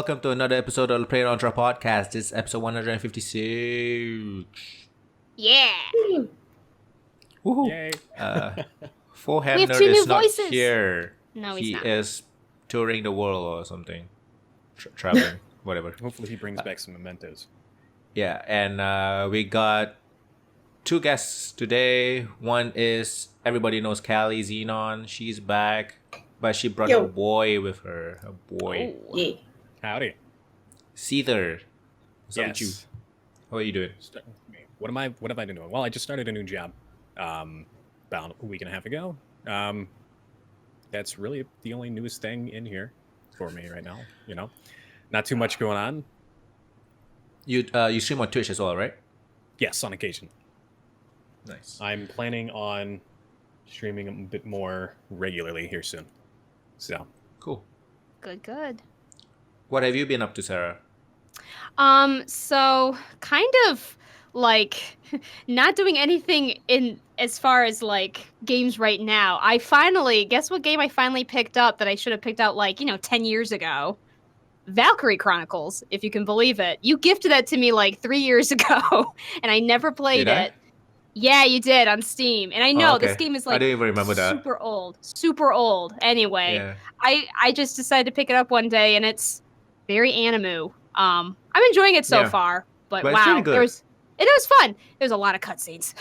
welcome to another episode of the playonultra podcast. This is episode 156. Yeah. Woohoo. Yay. Foehamner two is new not voices. here. No, he he's not. is touring the world or something. Traveling, whatever. Hopefully he brings back some mementos. Yeah, and we got two guests today. One is, everybody knows CaliXenon. She's back, but she brought a boy with her. A boy. Oh. Yeah. Howdy. Seether. What's up with you? Yes. How are you doing? What have I been doing? Well, I just started a new job about a week and a half ago. That's really the only newest thing in here for me right now. You know, not too much going on. You stream on Twitch as well, right? Yes, on occasion. Nice. I'm planning on streaming a bit more regularly here soon. So Cool. Good. What have you been up to, Sarah? So kind of like not doing anything in as far as like games right now. Guess what game I finally picked up that I should have picked out 10 years ago? Valkyrie Chronicles, if you can believe it. You gifted that to me 3 years ago, and I never played Did I? it. Yeah, you did on Steam. And I know this game is I didn't even remember that. super old. Anyway, Yeah. I just decided to pick it up one day, and it's very animu. I'm enjoying it so Yeah. far, but But it's wow, pretty good. it was fun. There's a lot of cutscenes,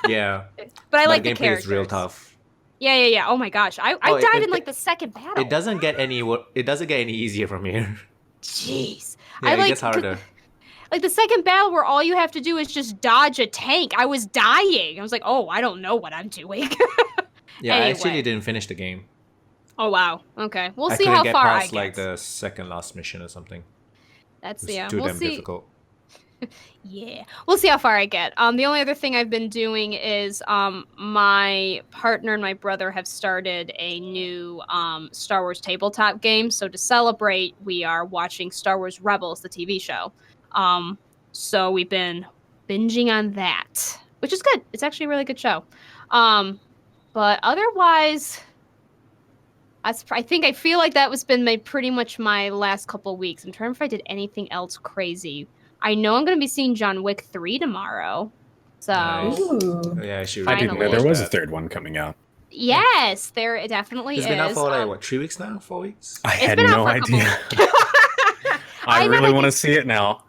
Yeah. but I like the the gameplay characters. is real tough. Yeah. Oh my gosh, I Oh, died in the second battle. It doesn't get any easier from here. Jeez, Yeah, I it like gets harder. like the second battle where all you have to do is just dodge a tank. I was dying. I was like, oh, I don't know what I'm doing. Yeah, I Anyway. actually didn't finish the game. Oh wow. Okay, we'll I see couldn't how get far I past get. the second last mission or something. That's It was yeah. too We'll damn see. difficult. Yeah, we'll see how far I get. The only other thing I've been doing is my partner and my brother have started a new Star Wars tabletop game. So to celebrate, we are watching Star Wars Rebels, the TV show. So we've been binging on that, which is good. It's actually a really good show. But otherwise, I feel like that was been pretty much my last couple of weeks. I'm trying if I did anything else crazy. I know I'm going to be seeing John Wick 3 tomorrow. So, Nice. Ooh. Yeah, I should. I didn't know Finally. there was a that. third one coming out. yes, there it definitely It's is. been out for 3 weeks now? 4 weeks? I It's had been out no for a couple idea. weeks. I never really want to did- see it now.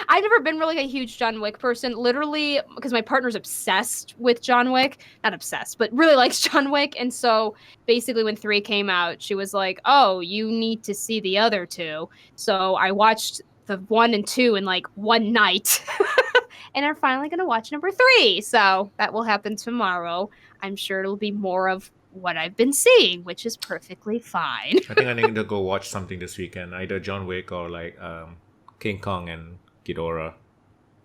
I've never been really a huge John Wick person, literally, because my partner's obsessed with John Wick. Not obsessed, but really likes John Wick. And so basically when 3 came out, she was like, oh, you need to see the other 2. So I watched the 1 and 2 in one night. And I'm finally going to watch number 3. So that will happen tomorrow. I'm sure it'll be more of what I've been seeing, which is perfectly fine. I think I need to go watch something this weekend. Either John Wick or King Kong and Ghidorah.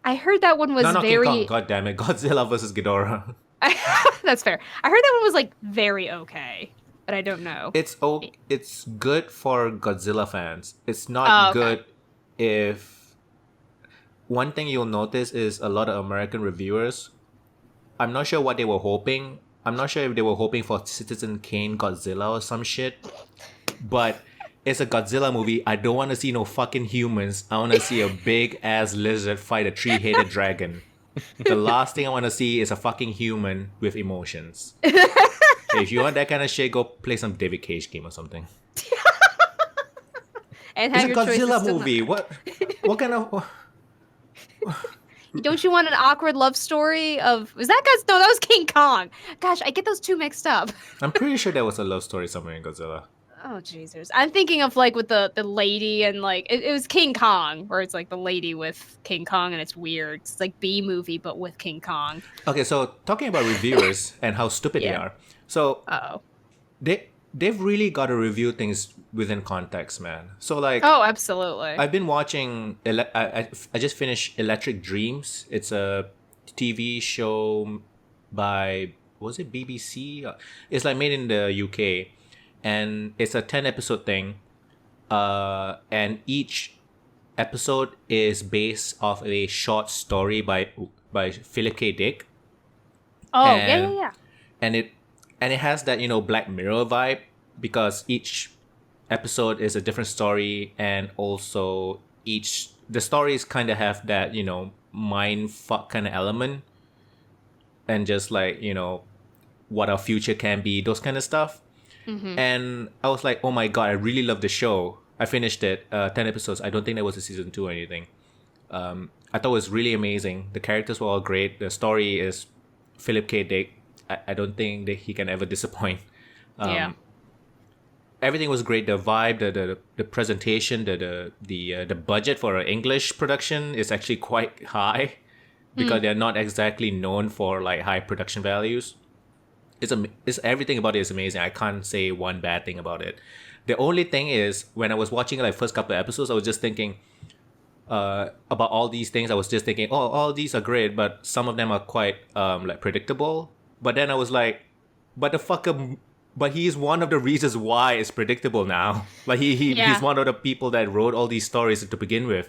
I heard that one was No, not very... King Kong. God damn it. Godzilla versus Ghidorah. That's fair. I heard that one was very okay, but I don't know. It's good for Godzilla fans. It's Oh, not okay. good if... One thing you'll notice is a lot of American reviewers, I'm not sure what they were hoping. I'm not sure if they were hoping for Citizen Kane Godzilla or some shit. But it's a Godzilla movie. I don't want to see no fucking humans. I want to see a big ass lizard fight a 3-headed dragon. The last thing I want to see is a fucking human with emotions. If you want that kind of shit, go play some David Cage game or something. And It's have a your choices Godzilla still movie. What kind of... Don't you want an awkward love story of... Was that Godzilla? No, that was King Kong. Gosh, I get those two mixed up. I'm pretty sure there was a love story somewhere in Godzilla. Oh, Jesus. I'm thinking of with the lady and it was King Kong, where it's the lady with King Kong and it's weird. It's B movie, but with King Kong. Okay, so talking about reviewers and how stupid they Yeah. are. So Uh-oh. they've really got to review things within context, man. So Oh, absolutely. I've been watching. I just finished Electric Dreams. It's a TV show by, was it BBC? It's made in the UK, and it's a 10-episode thing. And each episode is based off a short story by Philip K. Dick. Oh, and- yeah. And it has that Black Mirror vibe, because each episode is a different story, and also the stories kind of have that, mind fuck kind of element, and just like, what our future can be, those kind of stuff. And I was like, oh my god, I really love the show. I finished it, 10 episodes. I don't think there was a season 2 or anything. I thought it was really amazing. The characters were all great. The story is Philip K. Dick. I don't think that he can ever disappoint. Yeah. Everything was great. The vibe, the presentation, the budget for an English production is actually quite high, because they're not exactly known for like high production values. It's everything about it is amazing. I can't say one bad thing about it. The only thing is, when I was watching like first couple of episodes, I was just thinking about all these things. I was just thinking, oh, all these are great, but some of them are quite like predictable. But then I was like, but he's one of the reasons why it's predictable now. Like he's one of the people that wrote all these stories to begin with.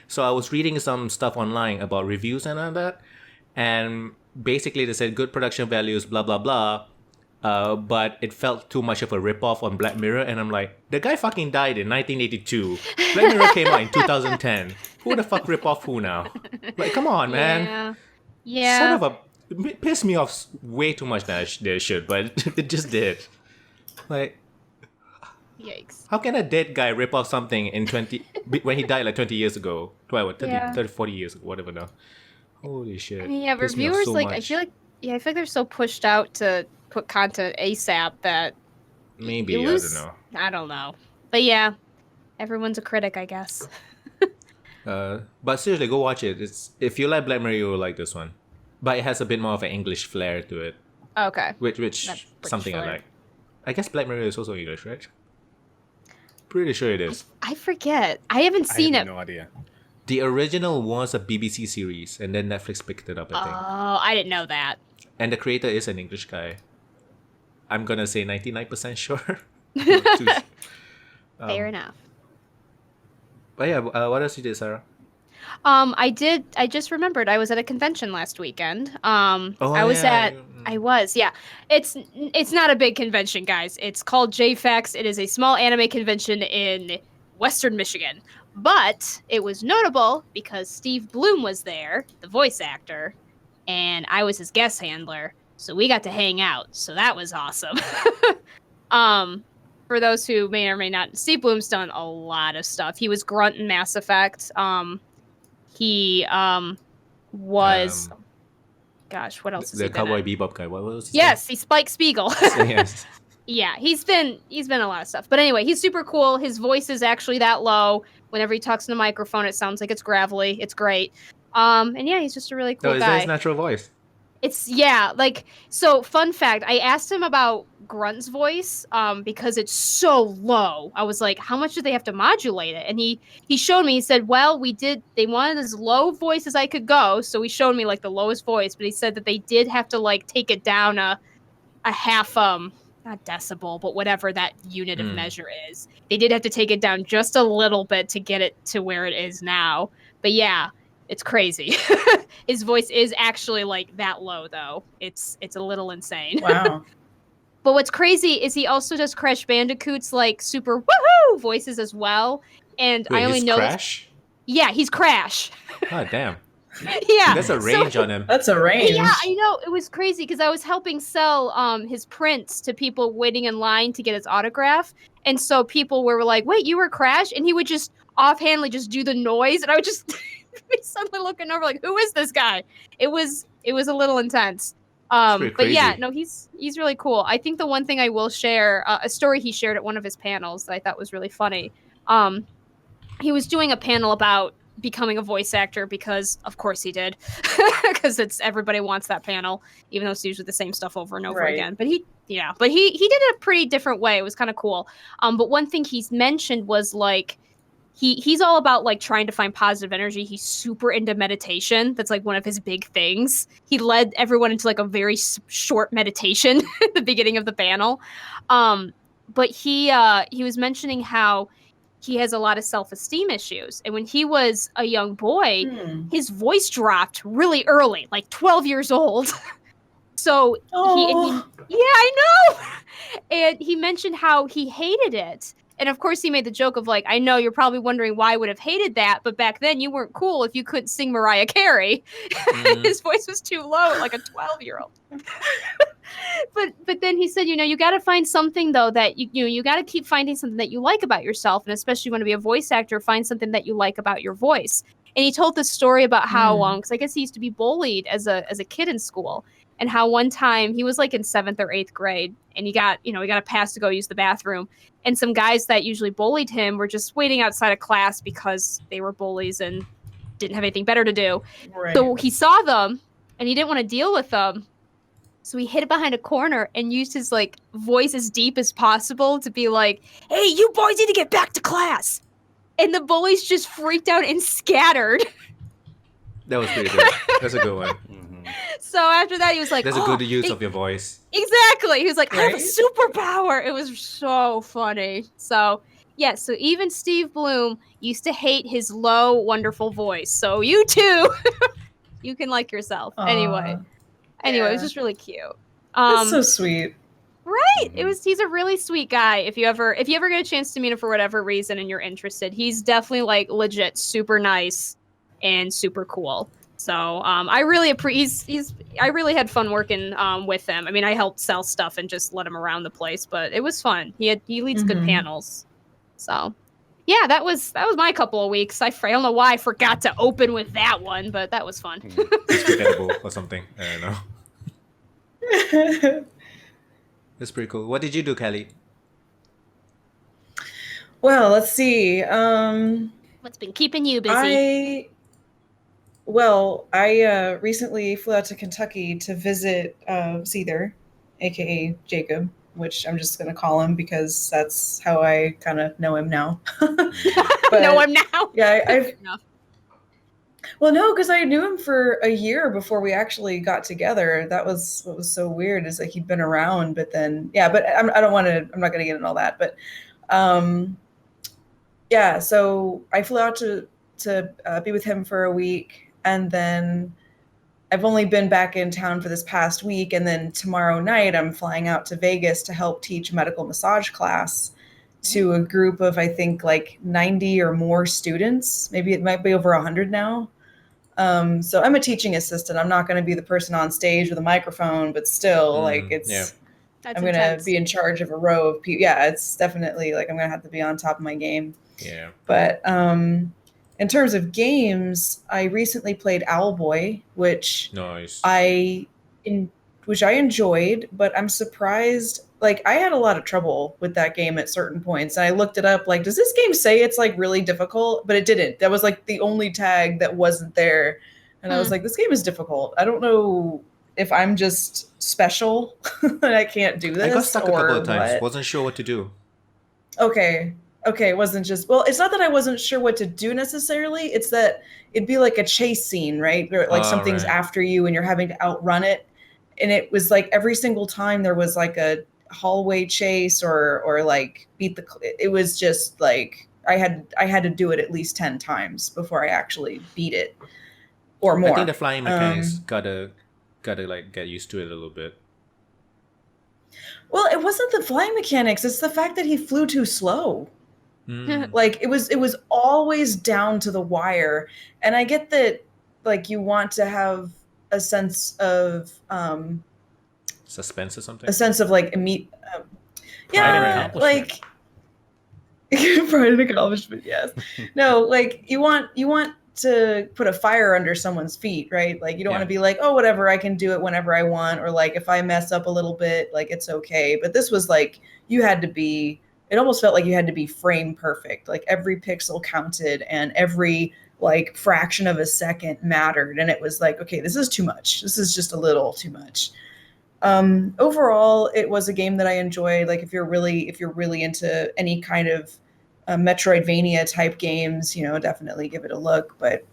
So I was reading some stuff online about reviews and all that, and basically they said good production values, blah blah blah. But it felt too much of a ripoff on Black Mirror, and I'm like, the guy fucking died in 1982. Black Mirror came out in 2010. Who the fuck rip off who now? Like, come on, man. Yeah. Son of a... It pissed me off way too much than they should, but it just did. Like... Yikes. How can a dead guy rip off something in when he died like 20 years ago? 30, 40 years ago, whatever now. Holy shit. I mean, yeah, Pissed me off reviewers, so like, much. I feel like they're so pushed out to put content ASAP that... Maybe, I don't know. I don't know. But yeah, everyone's a critic, I guess. But seriously, go watch it. If you like Black Mirror, you will like this one. But it has a bit more of an English flair to it. Okay. Which something I like. I guess Black Mirror is also English, right? Pretty sure it is. I forget. I haven't seen I it. have no idea. The original was a BBC series, and then Netflix picked it up, I think. Oh, I didn't know that. And the creator is an English guy. I'm gonna say 99% sure. Fair enough. But yeah, what else you did, Sarah? I just remembered I was at a convention last weekend. I was, yeah. It's not a big convention, guys. It's called JFAX. It is a small anime convention in Western Michigan. But it was notable because Steve Bloom was there, the voice actor, and I was his guest handler. So we got to hang out. So that was awesome. For those who may or may not, Steve Bloom's done a lot of stuff. He was Grunt in Mass Effect. He was... gosh, what else? The Cowboy Bebop guy. What was his Yes, he's Spike Spiegel. Yes. Yeah, he's been a lot of stuff. But anyway, he's super cool. His voice is actually that low. Whenever he talks in the microphone, it sounds like it's gravelly. It's great. And yeah, he's just a really cool guy. Is that his natural voice? So fun fact, I asked him about Grunt's voice, because it's so low. I was like, how much do they have to modulate it? And he showed me, he said, well, they wanted as low voice as I could go. So he showed me like the lowest voice, but he said that they did have to like take it down a half, not decibel, but whatever that unit of measure is. They did have to take it down just a little bit to get it to where it is now. But yeah, it's crazy. His voice is actually like that low, though. It's a little insane. Wow. But what's crazy is he also does Crash Bandicoot's like super woohoo voices as well. And Wait, I only he's know Crash? Yeah, he's Crash. Oh damn. Yeah. That's a range on him. That's a range. Yeah, I know. It was crazy because I was helping sell his prints to people waiting in line to get his autograph. And so people were like, wait, you were Crash? And he would just offhandedly just do the noise. And I would just be suddenly looking over like, who is this guy? It was a little intense. But yeah, no, he's really cool. I think the one thing I will share, a story he shared at one of his panels that I thought was really funny. He was doing a panel about becoming a voice actor because of course he did, because everybody wants that panel, even though it's usually the same stuff over and over again. But he did it a pretty different way. It was kind of cool. But one thing he's mentioned was like, he's all about like trying to find positive energy. He's super into meditation. That's like one of his big things. He led everyone into like a very short meditation at the beginning of the panel. But he was mentioning how he has a lot of self-esteem issues. And when he was a young boy, his voice dropped really early, like 12 years old. So yeah, I know. And he mentioned how he hated it. And of course, he made the joke of like, I know you're probably wondering why I would have hated that, but back then you weren't cool if you couldn't sing Mariah Carey. His voice was too low, like a 12-year-old. But then he said, you got to find something though that you got to keep finding something that you like about yourself, and especially when to be a voice actor, find something that you like about your voice. And he told this story about how because I guess he used to be bullied as a kid in school, and how one time he was like in 7th or 8th grade, and he got a pass to go use the bathroom, and some guys that usually bullied him were just waiting outside of class because they were bullies and didn't have anything better to do. Right. So he saw them and he didn't want to deal with them. So he hid behind a corner and used his like voice as deep as possible to be like, "Hey, you boys need to get back to class." And the bullies just freaked out and scattered. That was pretty good. That's a good one. So after that, he was like, "That's a good use of your voice." Exactly. He was like, "I have a superpower." It was so funny. So yeah. So even Steve Bloom used to hate his low, wonderful voice. So you too, you can like yourself. Anyway, it was just really cute. That's so sweet. Right. He's a really sweet guy. If you ever get a chance to meet him for whatever reason and you're interested, he's definitely like legit super nice and super cool. So I really I really had fun working with him. I mean, I helped sell stuff and just let him around the place, but it was fun. He leads good panels. So yeah, that was my couple of weeks. I don't know why I forgot to open with that one, but that was fun. It's forgettable or something. I don't know. That's pretty cool. What did you do, Kelly? Well, let's see. What's been keeping you busy? I recently flew out to Kentucky to visit Seether, aka Jacob, which I'm just going to call him because that's how I kind of know him now. Know him now? Yeah, well, no, because I knew him for a year before we actually got together. That was what was so weird is like he'd been around, but then, but I'm not going to get into all that. But so I flew out to be with him for a week. And then I've only been back in town for this past week. And then tomorrow night, I'm flying out to Vegas to help teach medical massage class to a group of, I think, like 90 or more students. Maybe it might be over 100 now. So I'm a teaching assistant. I'm not going to be the person on stage with a microphone, but still, I'm going to be in charge of a row of people. Yeah, it's definitely like I'm going to have to be on top of my game. Yeah. But in terms of games, I recently played Owlboy, which I enjoyed, but I'm surprised. Like, I had a lot of trouble with that game at certain points. And I looked it up, like, does this game say it's, like, really difficult? But it didn't. That was, like, the only tag that wasn't there. And I was like, this game is difficult. I don't know if I'm just special and I can't do this. I got stuck a couple of times. Wasn't sure what to do. Okay, it wasn't just... Well, it's not that I wasn't sure what to do necessarily. It's that it'd be, like, a chase scene, right? Or, like, something's after you and you're having to outrun it. And it was, like, every single time there was, like, a hallway chase or like it was just like I had to do it at least 10 times before I actually beat it or more. I think the flying mechanics gotta like get used to it a little bit. Well, it wasn't the flying mechanics, it's the fact that he flew too slow. Like it was always down to the wire. And I get that like you want to have a sense of suspense or something, a sense of like like pride and accomplishment. Yes. No, like you want to put a fire under someone's feet, right? Like you don't want to be like, oh, whatever, I can do it whenever I want, or like if I mess up a little bit, like it's okay. But this was like it almost felt like you had to be frame perfect. Like every pixel counted and every like fraction of a second mattered, and it was like, okay, this is too much. This is just a little too much. Overall, it was a game that I enjoyed. Like if you're really into any kind of Metroidvania type games, definitely give it a look. But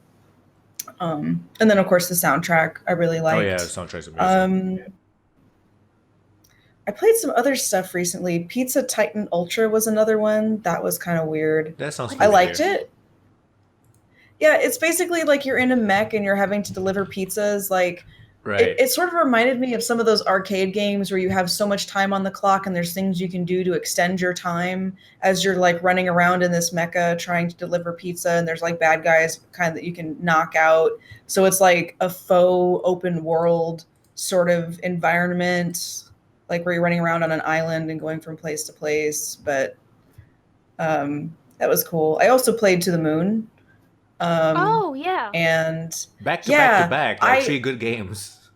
and then of course the soundtrack I really liked. Oh yeah, the soundtrack's amazing. I played some other stuff recently. Pizza Titan Ultra was another one that was kind of weird. That sounds. I liked it. Yeah, it's basically like you're in a mech and you're having to deliver pizzas like Right. It sort of reminded me of some of those arcade games where you have so much time on the clock and there's things you can do to extend your time as you're like running around in this mecha trying to deliver pizza, and there's like bad guys kind of that you can knock out. So it's like a faux open world sort of environment, like where you're running around on an island and going from place to place. But that was cool. I also played To the Moon. Oh yeah. And Back to yeah, back, like 3 good games.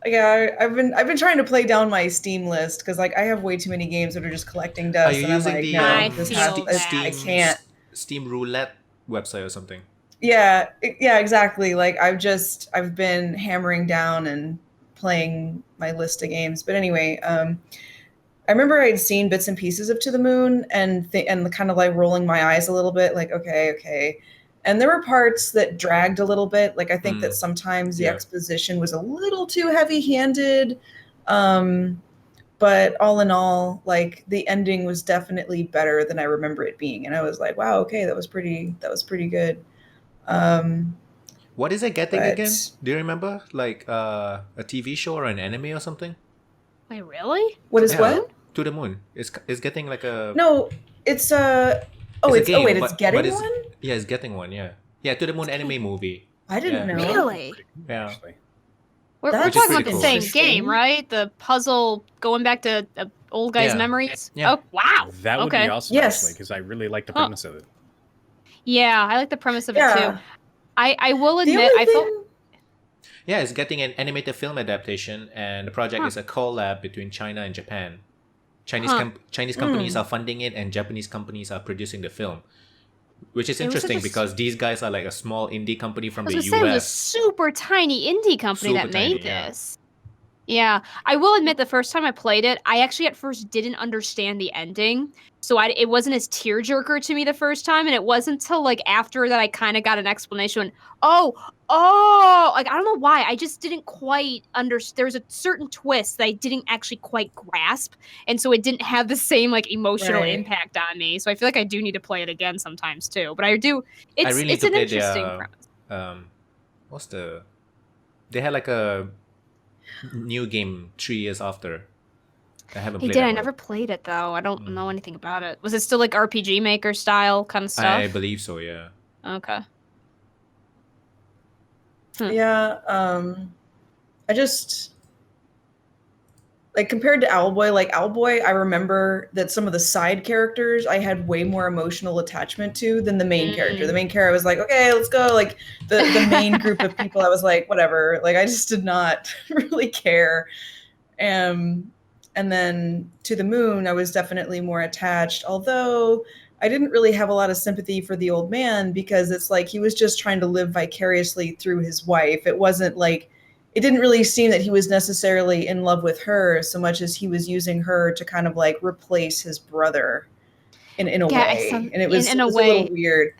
yeah, I've been trying to play down my Steam list because like I have way too many games that are just collecting dust. Are you and I'm using like, the no, this has feel to, that. I can't. Steam Roulette website or something? Yeah, exactly. Like I've been hammering down and playing my list of games. But anyway, I remember I'd seen bits and pieces of To the Moon and kind of like rolling my eyes a little bit, like okay. And there were parts that dragged a little bit. Like I think that sometimes the exposition was a little too heavy-handed. But all in all, like the ending was definitely better than I remember it being. And I was like, wow, okay, that was pretty good. What is it getting but- again? Do you remember? Like a TV show or an anime or something? Wait, really? What is Yeah. what? To the Moon. It's getting like a No, it's It's a game, it's getting but one? Yeah, it's getting one. Yeah. To the Moon anime movie. I didn't Yeah. know. Really? Yeah. Actually. We're That's talking pretty about cool. the same Interesting. game, right? The puzzle going back to old guy's Yeah. memories. Yeah. Oh wow. That would Okay. be awesome, Yes. actually, because I really like the Huh. premise of it. Yeah, I like the premise of it Yeah. too. I will The admit, only I felt thing- Yeah, it's getting an animated film adaptation, and the project is a collab between China and Japan. Chinese companies are funding it, and Japanese companies are producing the film, which is It was interesting such a because these guys are like a small indie company from I the was gonna say it was a US. super tiny indie company Super that made tiny, yeah. this. Yeah, I will admit the first time I played it, I actually at first didn't understand the ending. So it wasn't as tearjerker to me the first time, and it wasn't until like after that I kind of got an explanation. Oh, like I don't know why. I just didn't quite understand. There was a certain twist that I didn't actually quite grasp, and so it didn't have the same like emotional Right. impact on me. So I feel like I do need to play it again sometimes too. But I do. I It's really need it's to an play interesting their premise. what's the? They had like a new game 3 years after. I haven't He played did. that I one. never played it though. I don't know anything about it. Was it still like RPG Maker style kind of stuff? I believe so. Yeah. Okay. Yeah, I just like compared to Owlboy, like Owlboy, I remember that some of the side characters I had way more emotional attachment to than the main character. The main character I was like, okay, let's go. Like the main group of people, I was like, whatever. Like I just did not really care. And then To the Moon, I was definitely more attached, although I didn't really have a lot of sympathy for the old man because it's like he was just trying to live vicariously through his wife. It wasn't like, it didn't really seem that he was necessarily in love with her so much as he was using her to kind of like replace his brother in a way. And it was, in a it was way. a little weird.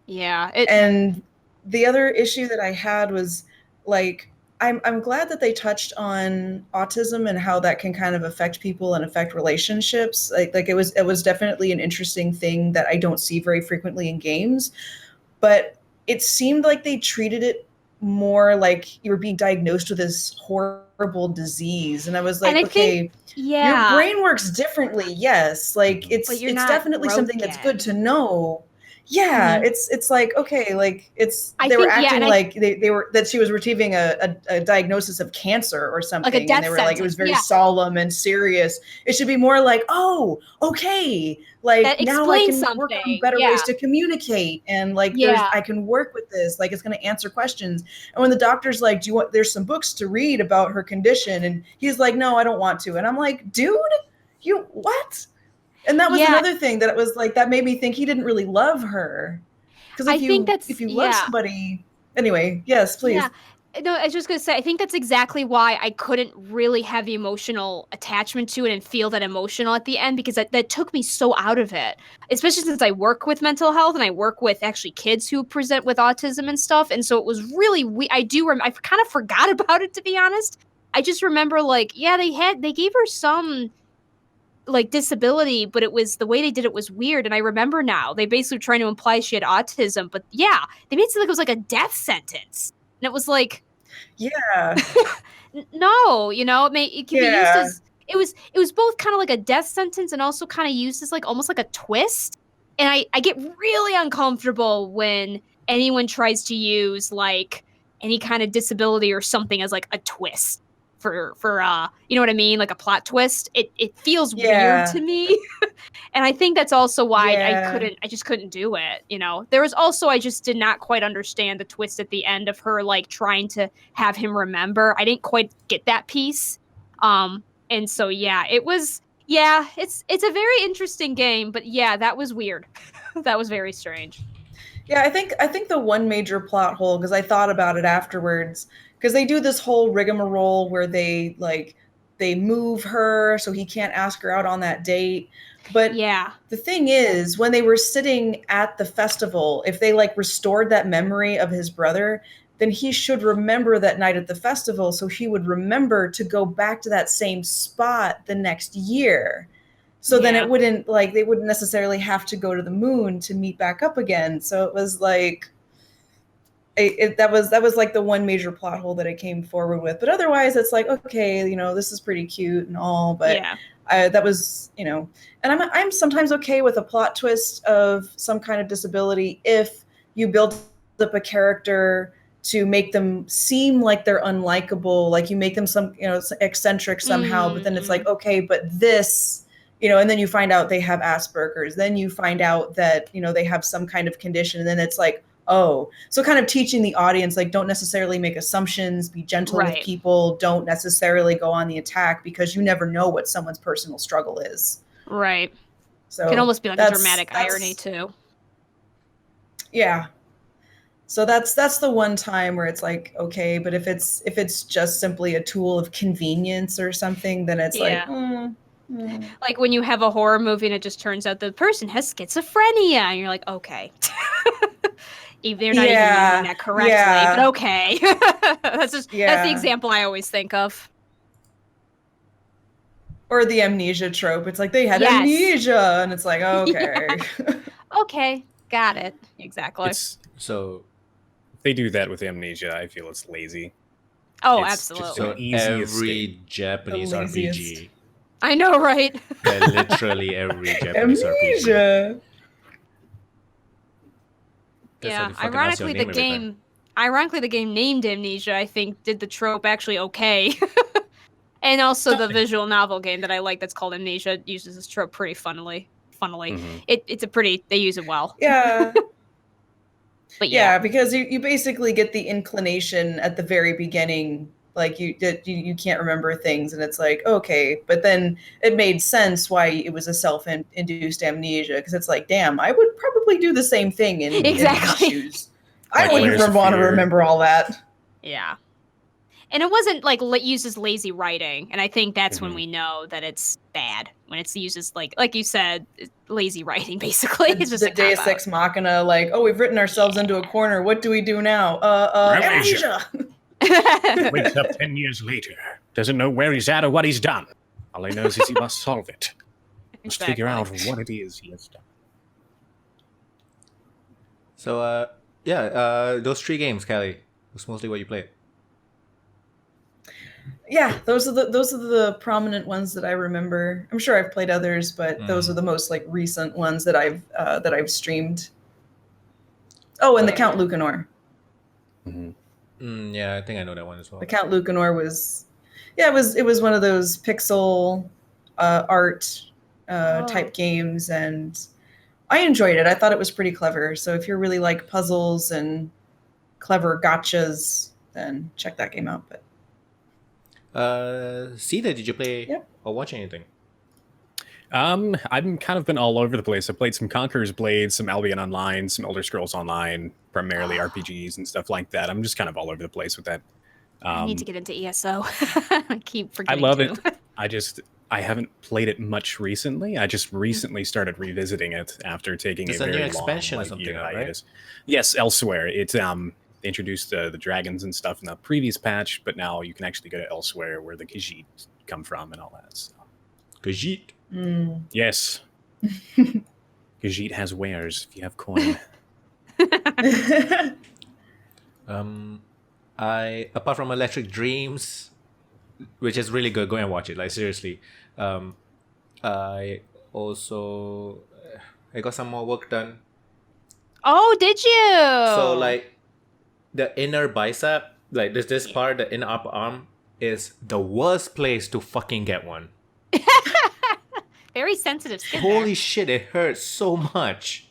Yeah. And the other issue that I had was like, I'm glad that they touched on autism and how that can kind of affect people and affect relationships. Like it was definitely an interesting thing that I don't see very frequently in games, but it seemed like they treated it more like you were being diagnosed with this horrible disease. And I was like, And I okay, think, yeah. your brain works differently. Yes. Like But it's you're not definitely something that's broken. good to know. Yeah, Mhm. it's like, okay, like I they were think, yeah, acting and like they were that she was receiving a diagnosis of cancer or something. death and they were like, it was sentence, very yeah. solemn and serious. It should be more like, oh, okay. Like That now I can explains work on something, better yeah. ways to communicate and like Yeah. I can work with this. Like it's gonna answer questions. And when the doctor's like, there's some books to read about her condition, and he's like, no, I don't want to. And I'm like, dude, you what? And that was Yeah. another thing that it was like that made me think he didn't really love her. Because I think that's- if you love yeah. somebody, anyway, yes, please. Yeah. No, I was just gonna say, I think that's exactly why I couldn't really have the emotional attachment to it and feel that emotional at the end, because that took me so out of it. Especially since I work with mental health and I work with actually kids who present with autism and stuff, and so it was really I kind of forgot about it, to be honest. I just remember like, yeah, they gave her some like disability, but it was the way they did it was weird. And I remember now they basically were trying to imply she had autism, but yeah, they made it seem like it was like a death sentence. And it was like, Yeah. No, you know, it can be used Yeah. as it was both kind of like a death sentence and also kind of used as like almost like a twist. And I get really uncomfortable when anyone tries to use like any kind of disability or something as like a twist for you know what I mean, like a plot twist. It feels weird Yeah. to me. And I think that's also why Yeah. I just couldn't do it, you know. There was also I just did not quite understand the twist at the end of her like trying to have him remember. I didn't quite get that piece. And so yeah, it's a very interesting game, but yeah, that was weird. That was very strange. Yeah, I think the one major plot hole, because I thought about it afterwards, because they do this whole rigmarole where they move her so he can't ask her out on that date. But Yeah. the thing is, when they were sitting at the festival, if they like restored that memory of his brother, then he should remember that night at the festival, so he would remember to go back to that same spot the next year. So then Yeah. it wouldn't like they wouldn't necessarily have to go to the moon to meet back up again. So it was like that was like the one major plot hole that I came forward with. But otherwise, it's like, okay, you know, this is pretty cute and all, but Yeah. that was, you know, and I'm sometimes okay with a plot twist of some kind of disability if you build up a character to make them seem like they're unlikable, like you make them some, you know, eccentric somehow, but then it's like, okay, but this, you know, and then you find out they have Asperger's, then you find out that, you know, they have some kind of condition, and then it's like, oh, so kind of teaching the audience, like, don't necessarily make assumptions, be gentle with Right. people, don't necessarily go on the attack, because you never know what someone's personal struggle is. Right. So Can almost be like a dramatic irony that's too. yeah. So that's the one time where it's like, okay, but if it's just simply a tool of convenience or something, then it's like, Yeah. Like when you have a horror movie and it just turns out the person has schizophrenia, and you're like, okay. They're not even using that correctly, yeah. but okay. That's the example I always think of. Or the amnesia trope. It's like they had Yes. amnesia, and it's like, okay. Okay, got it. Exactly. So If they do that with amnesia, I feel it's lazy. Oh, It's absolutely. just so an easy every escape. Japanese The RPG, laziest. I know, right? literally every Japanese RPG. Amnesia. That's Yeah. like fucking ask your Ironically, name every time. the game named Amnesia, I think, did the trope actually okay. And also the visual novel game that I like that's called Amnesia uses this trope pretty funnily. Mhm. It's a pretty, they use it well. Yeah. But Yeah, because you basically get the inclination at the very beginning, like you can't remember things, and it's like, okay, but then it made sense why it was a self-induced amnesia, because it's like, damn, I would probably do the same thing in Exactly. these shoes. Like, I wouldn't Layers of want to Fear. remember all that. Yeah. And it wasn't like used as lazy writing, and I think that's when Mhm. we know that it's bad, when it's used as like you said, lazy writing. Basically, it's just The a Deus cop-out. Ex Machina, like, oh, we've written ourselves into a corner. What do we do now? Amnesia. Amnesia. Wakes up 10 years later. Doesn't know where he's at or what he's done. All he knows is he must solve it. Must figure out what it is he has done. So those 3 games, Callie, was mostly what you played. Yeah, those are the prominent ones that I remember. I'm sure I've played others, but those are the most like recent ones that I've streamed. Oh, and the Count Lucanor. Mm-hmm. Yeah, I think I know that one as well. The Count Lucanor was, it was one of those pixel art type games, and I enjoyed it. I thought it was pretty clever. So if you're really like puzzles and clever gotchas, then check that game out. But Sita, did you play Yep. or watch anything? I've kind of been all over the place. I played some Conqueror's Blade, some Albion Online, some Elder Scrolls Online, primarily RPGs and stuff like that. I'm just kind of all over the place with that. I need to get into ESO. I keep I forgetting. love it. I haven't played it much recently. I just recently started revisiting it after taking There's a a new very expansion long or something, right? hiatus. Yes, Elsewhere. It introduced the dragons and stuff in the previous patch, but now you can actually go to Elsewhere, where the Khajiit come from and all that stuff. Khajiit. Yes. Khajiit has wares if you have coin. apart from Electric Dreams, which is really good, go and watch it. Like seriously. I also I got some more work done. Oh, did you? So like the inner bicep, like this part, the inner upper arm, is the worst place to fucking get one. Very sensitive skin. Holy shit, it hurts so much.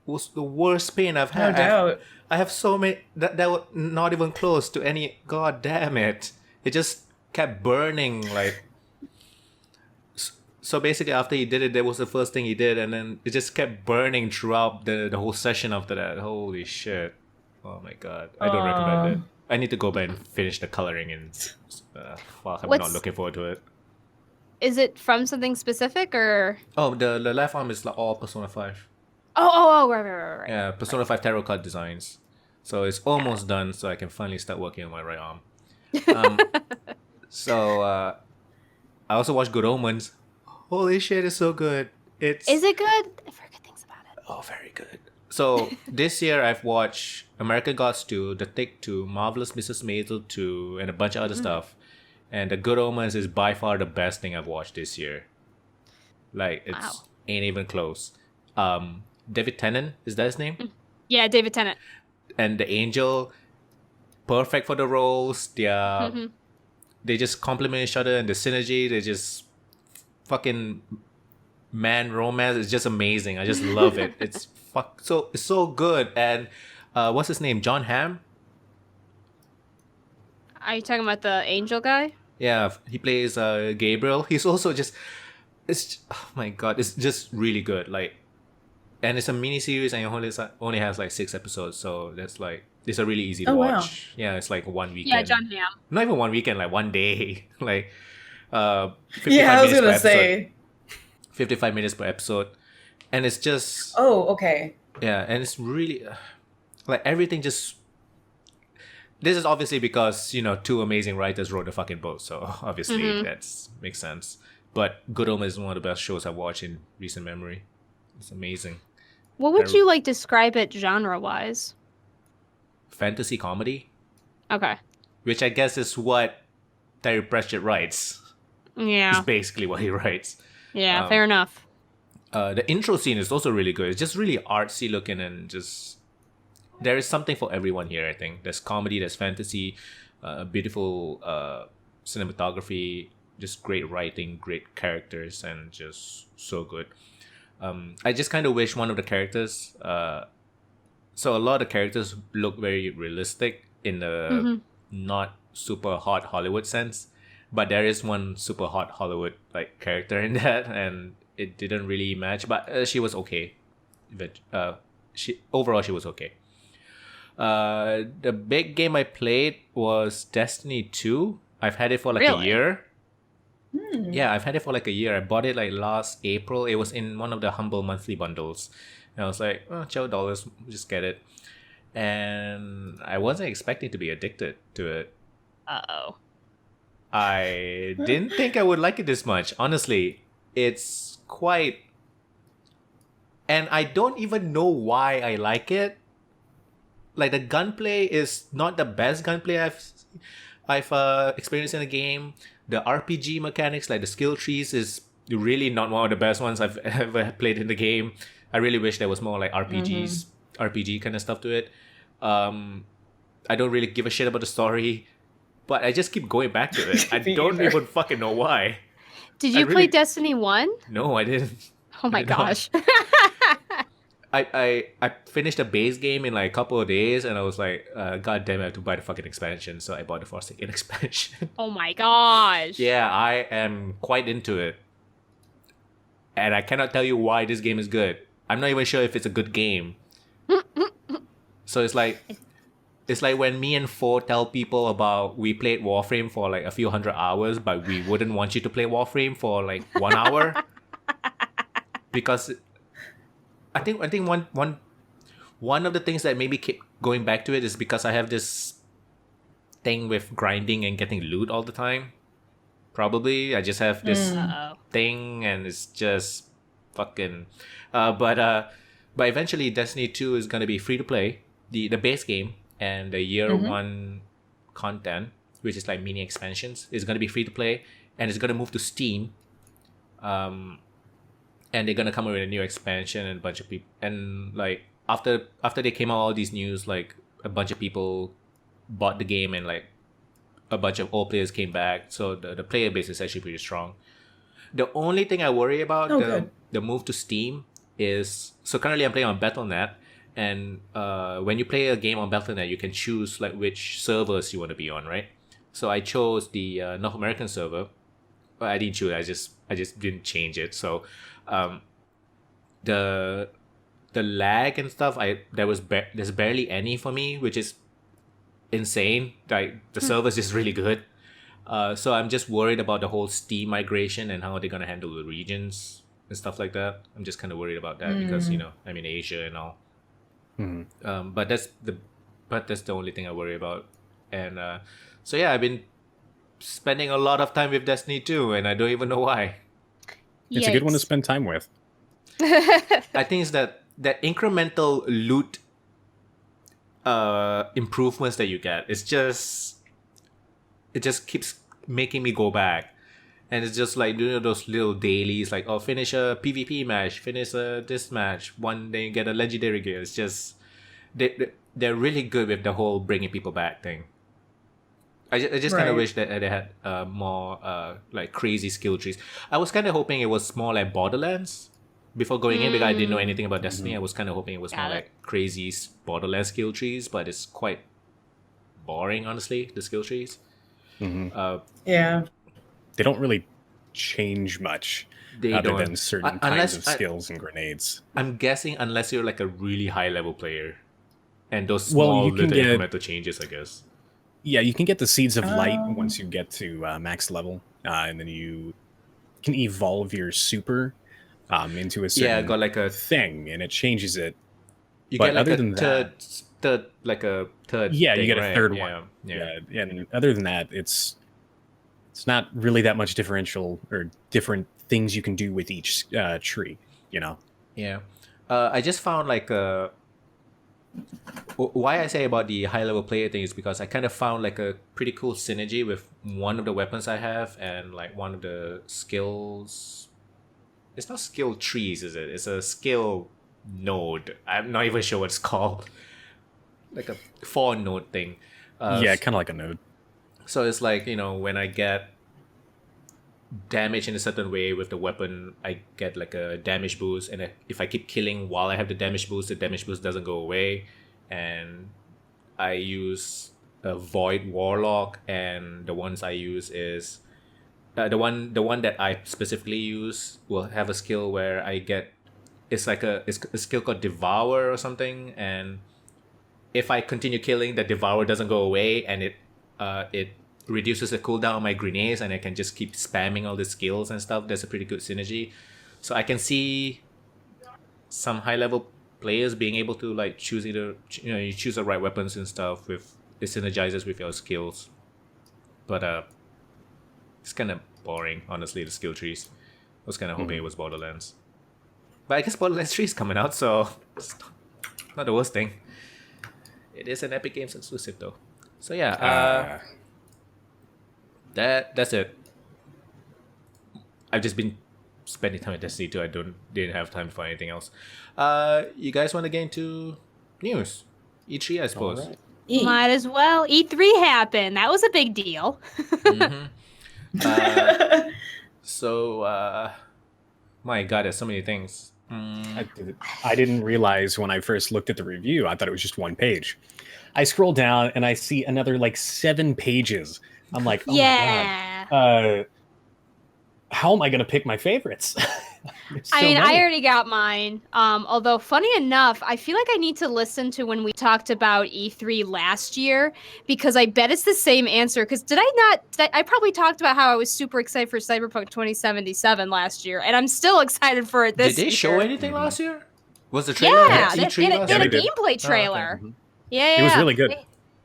It was the worst pain I've had. No doubt. I have so many that were not even close to any. God damn it! It just kept burning. Like, so basically, after he did it, that was the first thing he did, and then it just kept burning throughout the whole session after that. Holy shit! Oh my god, I don't recommend it. I need to go back and finish the coloring, and fuck, I'm not looking forward to it. Is it from something specific or? Oh, the left arm is like all Persona 5. Oh, right. Yeah, Persona 5 tarot card designs. So it's almost done, so I can finally start working on my right arm. So I also watched Good Omens. Holy shit, it's so good. Is it good? I've heard good things about it. Oh, very good. So this year I've watched American Gods 2, The Tick 2, Marvelous Mrs. Maisel 2, and a bunch of other stuff. And The Good Omens is by far the best thing I've watched this year. Like, it's ain't even close. David Tennant, is that his name? Yeah, David Tennant. And the Angel, perfect for the roles. They just complement each other, and the synergy, they just fucking man romance is just amazing. I just love it. It's so good. And what's his name? John Hamm? Are you talking about the angel guy? Yeah, he plays Gabriel. He's also just oh my god, it's just really good. Like, and it's a mini series, and it only has like 6 episodes, so that's like it's a really easy to watch. Wow. Yeah, it's like one weekend. Yeah, John Hamm. Not even one weekend, like one day. Like 55 yeah, I was minutes gonna per say episode. 55 minutes per episode, and it's just okay. Yeah, and it's really like everything just. This is obviously because 2 amazing writers wrote the fucking book, so obviously that makes sense. But Good Omens is one of the best shows I've watched in recent memory. It's amazing. What would you describe it genre-wise? Fantasy comedy. Okay. Which I guess is what Terry Pratchett writes. Yeah. It's basically what he writes. Yeah, fair enough. The intro scene is also really good. It's just really artsy looking, and just there is something for everyone here, I think. There's comedy, there's fantasy, beautiful cinematography, just great writing, great characters, and just so good. I just kind of wish one of the characters... so a lot of the characters look very realistic in the not super hot Hollywood sense. But there is one super hot Hollywood character in that, and it didn't really match. But she was okay. Overall, she was okay. The big game I played was Destiny 2. I've had it for a year. Yeah, I've had it for a year. I bought it last April. It was in one of the Humble monthly bundles. And I was like, $12, just get it. And I wasn't expecting to be addicted to it. Uh-oh. I didn't think I would like it this much. Honestly, it's quite... And I don't even know why I like it. The gunplay is not the best gunplay I've experienced in a game. The RPG mechanics, the skill trees, is really not one of the best ones I've ever played in the game. I really wish there was more RPG kind of stuff to it. I don't really give a shit about the story, but I just keep going back to it. I don't even fucking know why. Did you play Destiny 1? No, I didn't. Oh my gosh. I finished the base game in a couple of days, and I was like, God damn it, I have to buy the fucking expansion. So I bought the Forsaken expansion. Oh my gosh. Yeah, I am quite into it. And I cannot tell you why this game is good. I'm not even sure if it's a good game. So it's like when me and Fo tell people about we played Warframe for a few hundred hours, but we wouldn't want you to play Warframe for 1 hour. Because I think one of the things that maybe keep going back to it is because I have this thing with grinding and getting loot all the time. Probably I just have this thing, and it's just fucking. But eventually Destiny 2 is gonna be free to play, the base game, and the year one content, which is like mini expansions, is going to be free to play, and it's going to move to Steam. And they're going to come up with a new expansion, and a bunch of people, and like after they came out all these news, like a bunch of people bought the game, and like a bunch of old players came back, so the player base is actually pretty strong. The only thing I worry about the move to Steam is, so currently I'm playing on Battle.net, and when you play a game on Battle.net, you can choose like which servers you want to be on, right? So I chose the North American server. Well, I didn't choose. I just didn't change it. So the lag and stuff, there's barely any for me, which is insane. Like the server's just really good. So I'm just worried about the whole Steam migration and how they're gonna handle the regions and stuff like that. I'm just kind of worried about that because I'm in Asia and all. But that's the only thing I worry about. And so yeah, I've been spending a lot of time with Destiny 2, and I don't even know why. It's a good one to spend time with. I think it's that incremental loot improvements that you get. It just keeps making me go back, and it's just like doing those little dailies, like finish a PvP match, finish this match, one day you get a legendary gear. It's just they're really good with the whole bringing people back thing. I just kind of wish that they had more like crazy skill trees. I was kind of hoping it was more like Borderlands before going in, because I didn't know anything about Destiny. I was kind of hoping it was more like crazy Borderlands skill trees, but it's quite boring, honestly, the skill trees. Yeah. They don't really change much other than certain kinds of skills and grenades. I'm guessing unless you're like a really high level player, and those small little incremental changes, I guess. Yeah, you can get the Seeds of Light once you get to max level, and then you can evolve your super into a certain got like a thing, and it changes it. You but get like other a than third, like a third. Yeah, thing, you get a right? third one. Yeah, and other than that, it's not really that much differential or different things you can do with each tree. Yeah, I just found like why I say about the high level player thing is because I kind of found like a pretty cool synergy with one of the weapons I have and like one of the skills. It's not skill trees, is it? It's a skill node. I'm not even sure what it's called. Like a 4 node thing. Yeah, kind of like a node. So it's like, when I get damage in a certain way with the weapon, I get like a damage boost, and if I keep killing while I have the damage boost doesn't go away. And I use a Void Warlock, and the ones I use is the one that I specifically use will have a skill where I get it's a skill called Devour or something, and if I continue killing, the Devour doesn't go away, and it reduces the cooldown on my grenades, and I can just keep spamming all the skills and stuff. That's a pretty good synergy. So I can see some high level players being able to like choose either you choose the right weapons and stuff with it synergizes with your skills. But it's kind of boring, honestly, the skill trees. I was kind of hoping it was Borderlands, but I guess Borderlands 3 is coming out, so it's not the worst thing. It is an Epic Games exclusive though. So yeah, that's it. I've just been spending time with Destiny 2. I didn't have time for anything else. You guys want to get into news? E3, I suppose. Right. Might as well. E3 happened. That was a big deal. So, my God, there's so many things. I didn't realize when I first looked at the review, I thought it was just one page. I scroll down and I see another like 7 pages. I'm like, oh my God. How am I going to pick my favorites? I already got mine. Although, funny enough, I feel like I need to listen to when we talked about E3 last year, because I bet it's the same answer. Because I probably talked about how I was super excited for Cyberpunk 2077 last year, and I'm still excited for it this year. Did they show anything last year? Was the trailer? Yeah, they had a gameplay trailer. Oh, okay. Yeah, it was really good.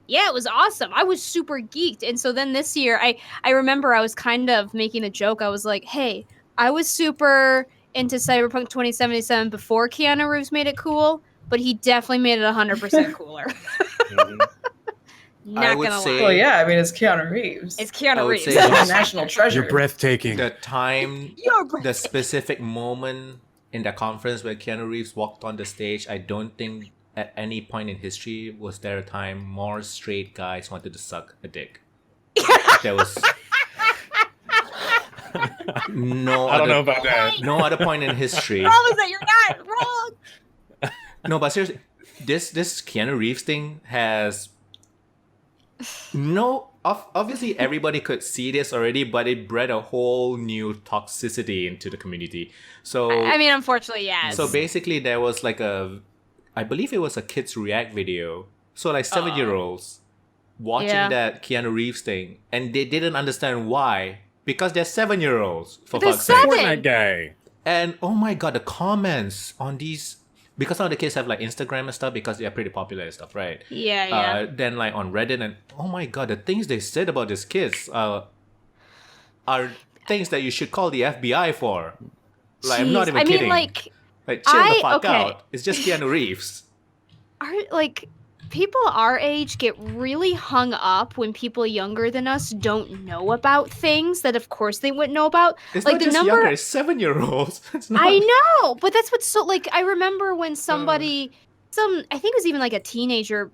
Yeah, it was awesome. I was super geeked. And so then this year, I remember I was kind of making a joke. I was like, hey, I was super into Cyberpunk 2077 before Keanu Reeves made it cool, but he definitely made it 100% cooler. Not would gonna say- lie. Well, yeah, I mean, it's Keanu Reeves. It's I Keanu would Reeves. say- He's a national treasure. You're breathtaking. the time, You're the breathtaking. specific moment in the conference where Keanu Reeves walked on the stage, I don't think at any point in history was there a time more straight guys wanted to suck a dick. There was no I don't know other, about that. no other point in history. How is that? You're not wrong. No, but seriously, this Keanu Reeves thing has no. Obviously, everybody could see this already, but it bred a whole new toxicity into the community. So, I mean, unfortunately, yes. so basically, there was like I believe it was a kids react video. So like 7-year-olds watching Yeah. that Keanu Reeves thing, and they didn't understand why because they're 7-year-olds for They're fuck's sake. 7. Fortnite guy. And oh my god, the comments on these, because some of the kids have like Instagram and stuff because they're pretty popular and stuff, right? Yeah. Then like on Reddit, and oh my god, the things they said about these kids are things that you should call the FBI for. Like I'm not Jeez. even I mean, kidding. like, chill the fuck okay. out. It's just Keanu Reeves. people our age get really hung up when people younger than us don't know about things that, of course, they wouldn't know about. It's like not the just number. younger. It's 7-year-olds. It's not. I know, but that's what's so like. I remember when somebody, I think it was even like a teenager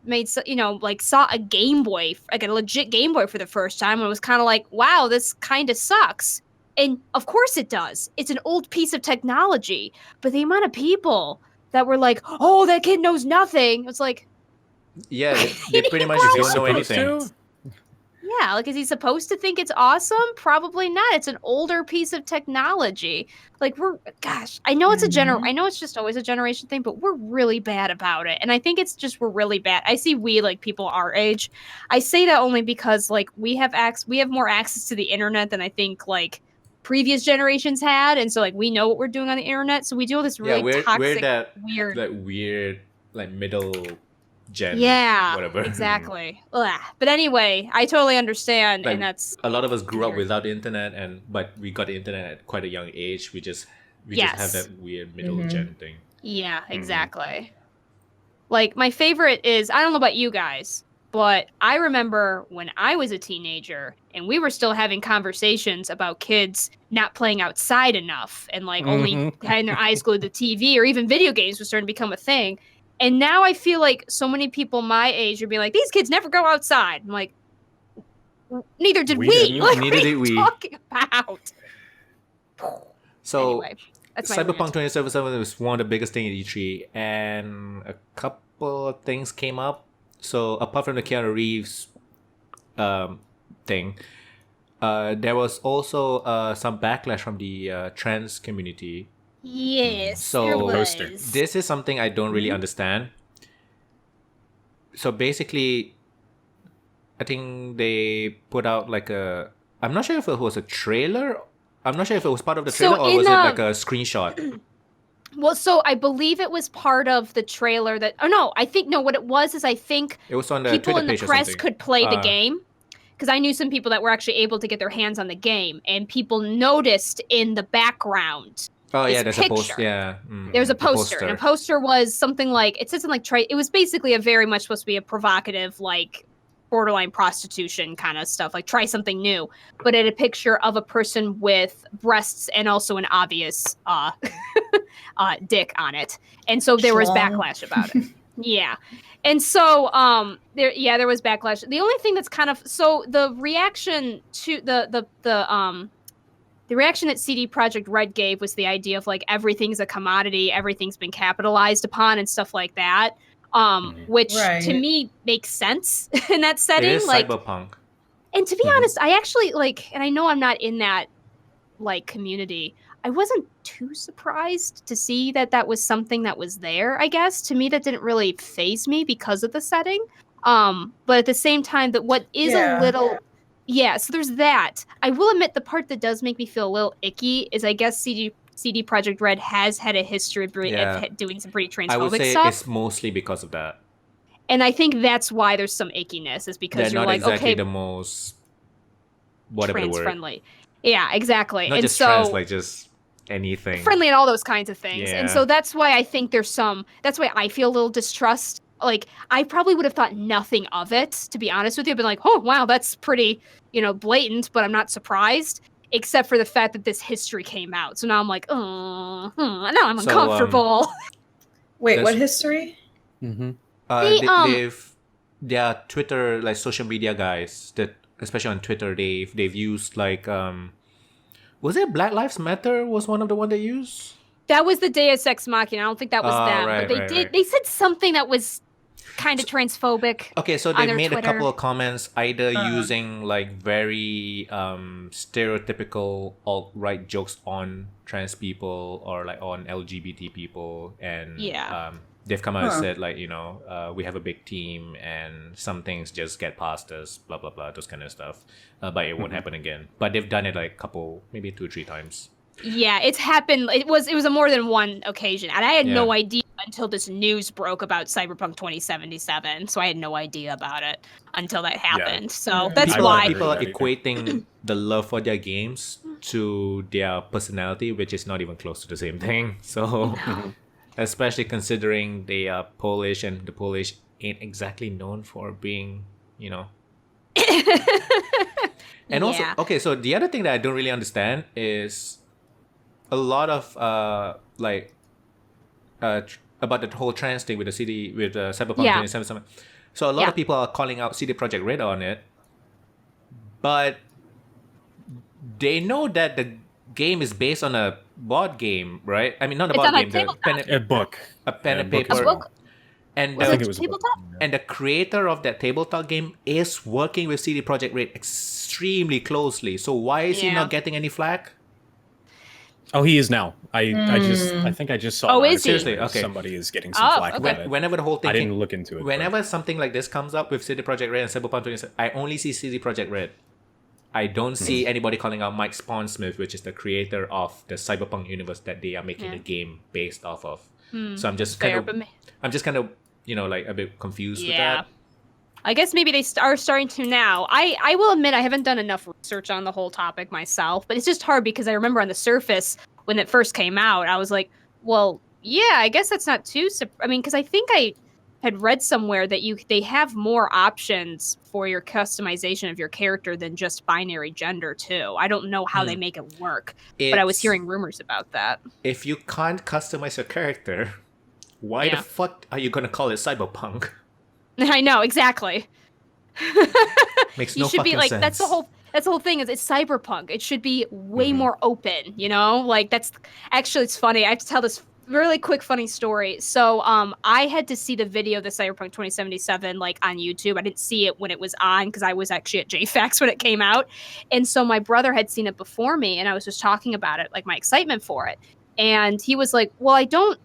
saw a Game Boy, like a legit Game Boy for the first time, and was kind of like, "Wow, this kind of sucks." And of course it does. It's an old piece of technology, but the amount of people that were like, "Oh, that kid knows nothing," it's like, Yeah, they pretty much Is he don't know supposed anything. to? yeah, like, is he supposed to think it's awesome? Probably not. It's an older piece of technology. Like, I know it's I know it's just always a generation thing, but we're really bad about it. And I think it's just, we're really bad. I see people our age. I say that only because, like, we have more access to the internet than I think, like, previous generations had. And so, like, we know what we're doing on the internet. So we do all this really we're toxic, that weird. like middle gen. Yeah, whatever. exactly. Ugh. But anyway, I totally understand, Like, and that's A lot of us grew up weird. without the internet, but we got the internet at quite a young age. We just have Yes. that weird middle Mhm. gen thing. Yeah, exactly. Like, my favorite is, I don't know about you guys, but I remember when I was a teenager and we were still having conversations about kids not playing outside enough and, like, only Mhm. having their eyes glued to the TV, or even video games was starting to become a thing. And now I feel like so many people my age are being like, these kids never go outside. I'm like, neither did We we. didn't. Like, Neither what are did you we. talking about? So Anyway, that's my Cyberpunk rant. 2077 was one of the biggest things at E3, and a couple of things came up. So apart from the Keanu Reeves thing, there was also some backlash from the trans community. Yes, So- there was. Poster. This is something I don't really understand. So basically, I think they put out like I'm not sure if it was a trailer. I'm not sure if it was part of the So trailer or in was it the- like a screenshot. Well, so I believe it was part of the trailer that. Oh no, what it was is, I think It was on the people Twitter in the page or press something. could play the Uh, game, because I knew some people that were actually able to get their hands on the game, and people noticed in the background. Oh yeah, this there's a post. picture. Yeah, There was a the poster, and a poster was something like, it said something like it was basically a very much supposed to be a provocative, like, borderline prostitution kind of stuff, like try something new, but it had a picture of a person with breasts and also an obvious dick on it, and so there was Schlong. backlash about it. Yeah, and so there was backlash. The only thing that's kind of, so the reaction to the reaction that CD Projekt Red gave was the idea of, like, everything's a commodity, everything's been capitalized upon and stuff like that, which Right. to me makes sense in that It setting. is Like, Cyberpunk. and to be Mhm. honest, I actually, like, and I know I'm not in that, like, community, I wasn't too surprised to see that was something that was there. I guess to me that didn't really faze me because of the setting. But at the same time, that what is Yeah. a little, yeah. So there's that. I will admit, the part that does make me feel a little icky is, I guess, CD Projekt Red has had a history of Yeah. doing some pretty I would transphobic say stuff, it's mostly because of that. and I think that's why there's some ickiness, is because They're you're not like, exactly okay, the most whatever the trans word. friendly. Yeah, exactly. Not and just so trans, like just anything. friendly and all those kinds of things. Yeah. And so that's why I think that's why I feel a little distrust like I probably would have thought nothing of it, to be honest with you. I've been like, oh wow, that's pretty, blatant, but I'm not surprised, except for the fact that this history came out. So now I'm like, now I'm uncomfortable. Wait, what history? Mm-hmm. Their Twitter, like social media guys that, especially on Twitter, they've used like was it Black Lives Matter was one of the one they used? That was the Deus Ex Machina. I don't think that was them. Right, but they said something that was kind of transphobic. Okay, so they made Twitter. a couple of comments either using like very stereotypical alt-right jokes on trans people or like on LGBT people, and they've come out and said like, we have a big team and some things just get past us, blah blah blah, those kind of stuff, but it won't happen again. But they've done it like maybe 2-3 times. Yeah, it's happened. It was a more than one occasion, and I had no idea until this news broke about Cyberpunk 2077. So I had no idea about it until that happened. So that's why people are equating the love for their games to their personality, which is not even close to the same thing. So, especially considering they are Polish, and the Polish ain't exactly known for being, And also, okay, so the other thing that I don't really understand is a lot of about the whole trans thing with the Cyberpunk 2077. So a lot of people are calling out CD Projekt Red on it, but they know that the game is based on a board game, right? I mean, not a board game, a book, a pen and paper. A book? And I think it was tabletop? And the creator of that tabletop game is working with CD Projekt Red extremely closely. So why is he not getting any flack? Oh, he is now. I think I just saw. Oh, is he? Seriously? Okay. Somebody is getting some flack about it. Whenever the whole thing, I didn't look into it. Whenever something like this comes up with CD Projekt Red and Cyberpunk 2077, I only see CD Projekt Red. I don't see anybody calling out Mike Spawnsmith, which is the creator of the Cyberpunk universe that they are making the game based off of. So I'm just kind of, like a bit confused with that. I guess maybe they are starting to now. I will admit I haven't done enough research on the whole topic myself, but it's just hard because I remember on the surface when it first came out, I was like, well, yeah, I guess that's not too... because I think I had read somewhere that they have more options for your customization of your character than just binary gender too. I don't know how they make it work, but I was hearing rumors about that. If you can't customize your character, why the fuck are you gonna call it Cyberpunk? I know, exactly. Makes no fucking sense. You should be like, that's the whole thing, is it's Cyberpunk. It should be way more open, Like, that's... Actually, it's funny. I have to tell this really quick funny story. So I had to see the video of the Cyberpunk 2077 like on YouTube. I didn't see it when it was on because I was actually at JFAX when it came out. And so my brother had seen it before me, and I was just talking about it, like my excitement for it. And he was like, well, I don't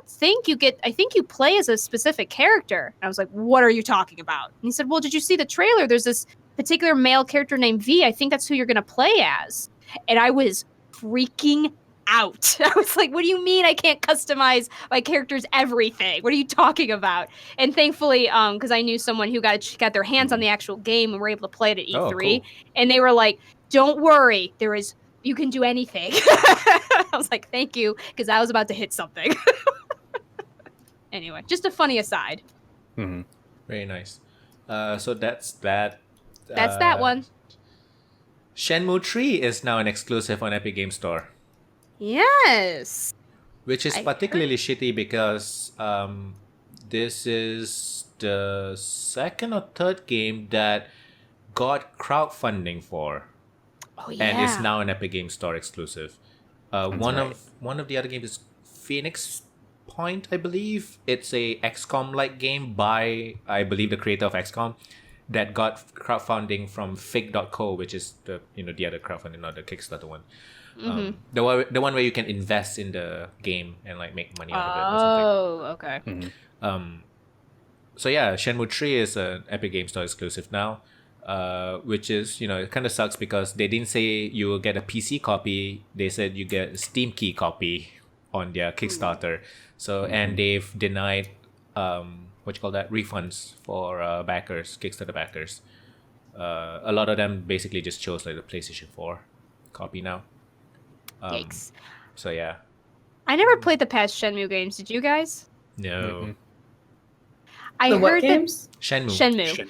think I think you play as a specific character. And I was like, what are you talking about? And he said, well, did you see the trailer? There's this particular male character named V. I think that's who you're going to play as. And I was freaking out. I was like, what do you mean I can't customize my character's everything? What are you talking about? And thankfully, because I knew someone who got their hands on the actual game and were able to play it at E3. Oh, cool. And they were like, don't worry, you can do anything. I was like, thank you, because I was about to hit something. Anyway, just a funny aside. Mm-hmm. Very nice. So that's that. That's that one. Shenmue 3 is now an exclusive on Epic Games Store. Yes. Which is particularly shitty because this is the second or third game that got crowdfunding for. Oh, yeah. And is now an Epic Games Store exclusive. One of the other games is Phoenix Point, I believe. It's a XCOM-like game by, I believe, the creator of XCOM that got crowdfunding from Fig.co, which is the other crowdfunding, not the Kickstarter one. The one where you can invest in the game and like make money out of it. Oh, okay. So yeah, Shenmue 3 is an Epic Games Store exclusive now. Which is, it kind of sucks because they didn't say you will get a PC copy. They said you get a Steam key copy on their Kickstarter. So, and they've denied, refunds for Kickstarter backers. A lot of them basically just chose like the PlayStation 4 copy now. Yikes. So yeah. I never played the past Shenmue games. Did you guys? No. I The what heard that games? Shenmue. Shit.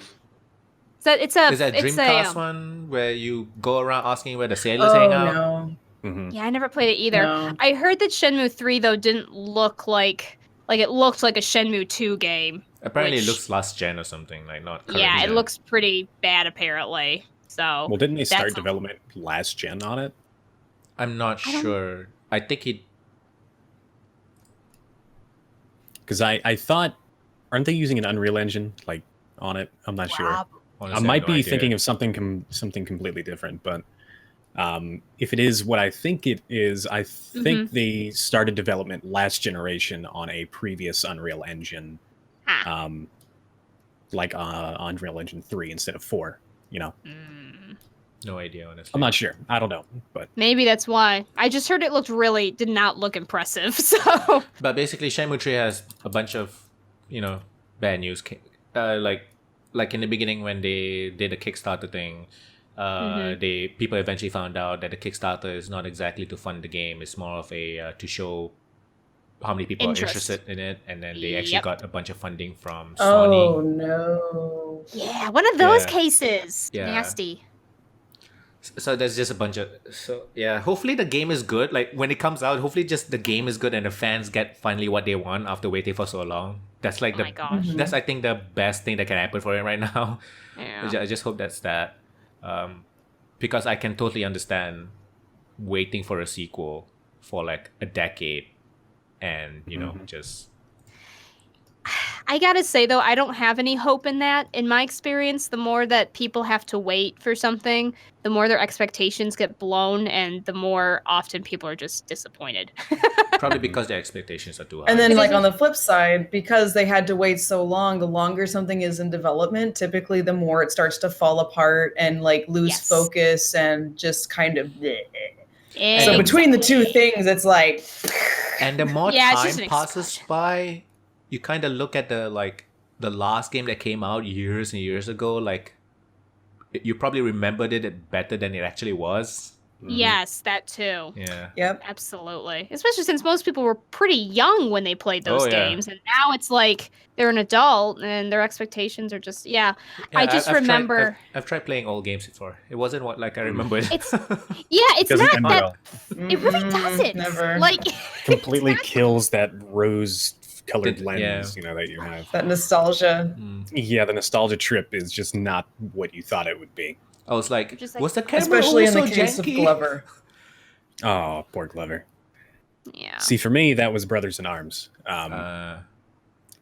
So it's a Is that it's Dreamcast a one where you go around asking where the sailors hang Oh out? no, Mhm. yeah, I never played it either. no. I heard that Shenmue 3 though didn't look like it looked like a Shenmue 2 game. Apparently, it which- last last gen or something, like not current Yeah, it gen. looks pretty bad apparently. So Well, didn't they start That's- development last gen on it? I'm not I don't- sure. I think it. Because I thought, aren't they using an Unreal Engine like on it? I'm not sure. Rob, Honestly, I might have be no idea. thinking of something completely different, but if it is what I think it is, I think they started development last generation on a previous Unreal Engine, ah. like Unreal Engine 3 instead of 4. You know, No idea, honestly. I'm not sure. I don't know, but Maybe that's why. I just heard it did not look impressive. So But basically, Shenmue 3 has a bunch of, bad news. Like in the beginning when they did the Kickstarter thing, people eventually found out that the Kickstarter is not exactly to fund the game. It's more of a to show how many people Interest. are interested in it, and then they actually Yep. got a bunch of funding from Oh Sony. no. yeah, one of those Yeah. cases. Yeah. Nasty. So there's just a bunch of hopefully the game is good. Like when it comes out, hopefully just the game is good and the fans get finally what they want after waiting for so long. That's like Oh my gosh. that's I think the best thing that can happen for it right now. Yeah. I just hope that's that, because I can totally understand waiting for a sequel for like a decade, and just I gotta say though, I don't have any hope in that. In my experience, the more that people have to wait for something, the more their expectations get blown, and the more often people are just disappointed. probably because their expectations are too high. And then, Because like it- on the flip side, because they had to wait so long, the longer something is in development, typically the more it starts to fall apart and like lose Yes. focus and just kind of. bleh. So Exactly. between the two things, it's like. And the more Yeah, it's just time an passes explosion. by, you kind of look at the last game that came out years and years ago. Like, you probably remembered it better than it actually was. Yes, that too. Yeah. Yep. Absolutely. Especially since most people were pretty young when they played those Oh, yeah. games. And now it's like they're an adult and their expectations are just, Yeah, I just I've tried- remember. I've tried playing old games before. It wasn't what like I remembered. It's it's doesn't not end that. well. It really Mm-mm, doesn't. Never. Like, Completely kills that rose-colored Yeah. lens, that you have. that nostalgia. Mm. Yeah, the nostalgia trip is just not what you thought it would be. I was like, Just like- was the camera Especially in always the so case janky? of Glover. Oh, poor Glover. yeah. See, for me, that was Brothers in Arms. Nah,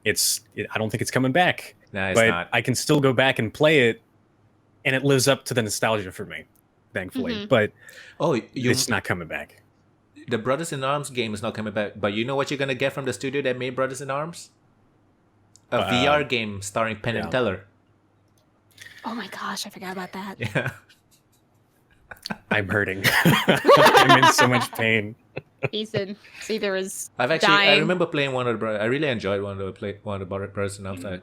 I don't think it's coming back, it's but not. I can still go back and play it, and it lives up to the nostalgia for me, thankfully. Mhm. But Oh, it's not coming back. the Brothers in Arms game is not coming back. But you know what you're gonna get from the studio that made Brothers in Arms? A VR game starring Penn yeah. and Teller. Oh my gosh, I forgot about that. Yeah. I'm hurting. I'm in so much pain. Ethan, see, there is I dying. remember playing one of the brothers. I really enjoyed one of the Brothers in Arms. Mm-hmm.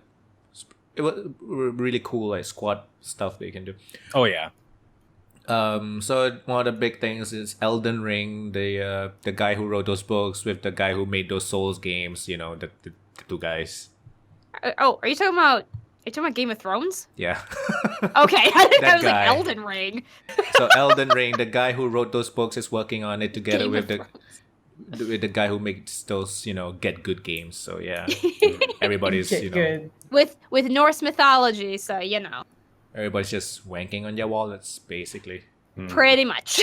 It was really cool, like squad stuff that you can do. Oh yeah. So one of the big things is Elden Ring, the guy who wrote those books with the guy who made those Souls games. The two guys. Oh, are you talking about? Are you talking about Game of Thrones? Yeah. Okay, I think That I was guy. like Elden Ring. So Elden Ring, the guy who wrote those books is working on it together Game with of with the guy who makes those get good games. So yeah, everybody's Get good. with Norse mythology, so everybody's just wanking on their wallets basically. pretty much.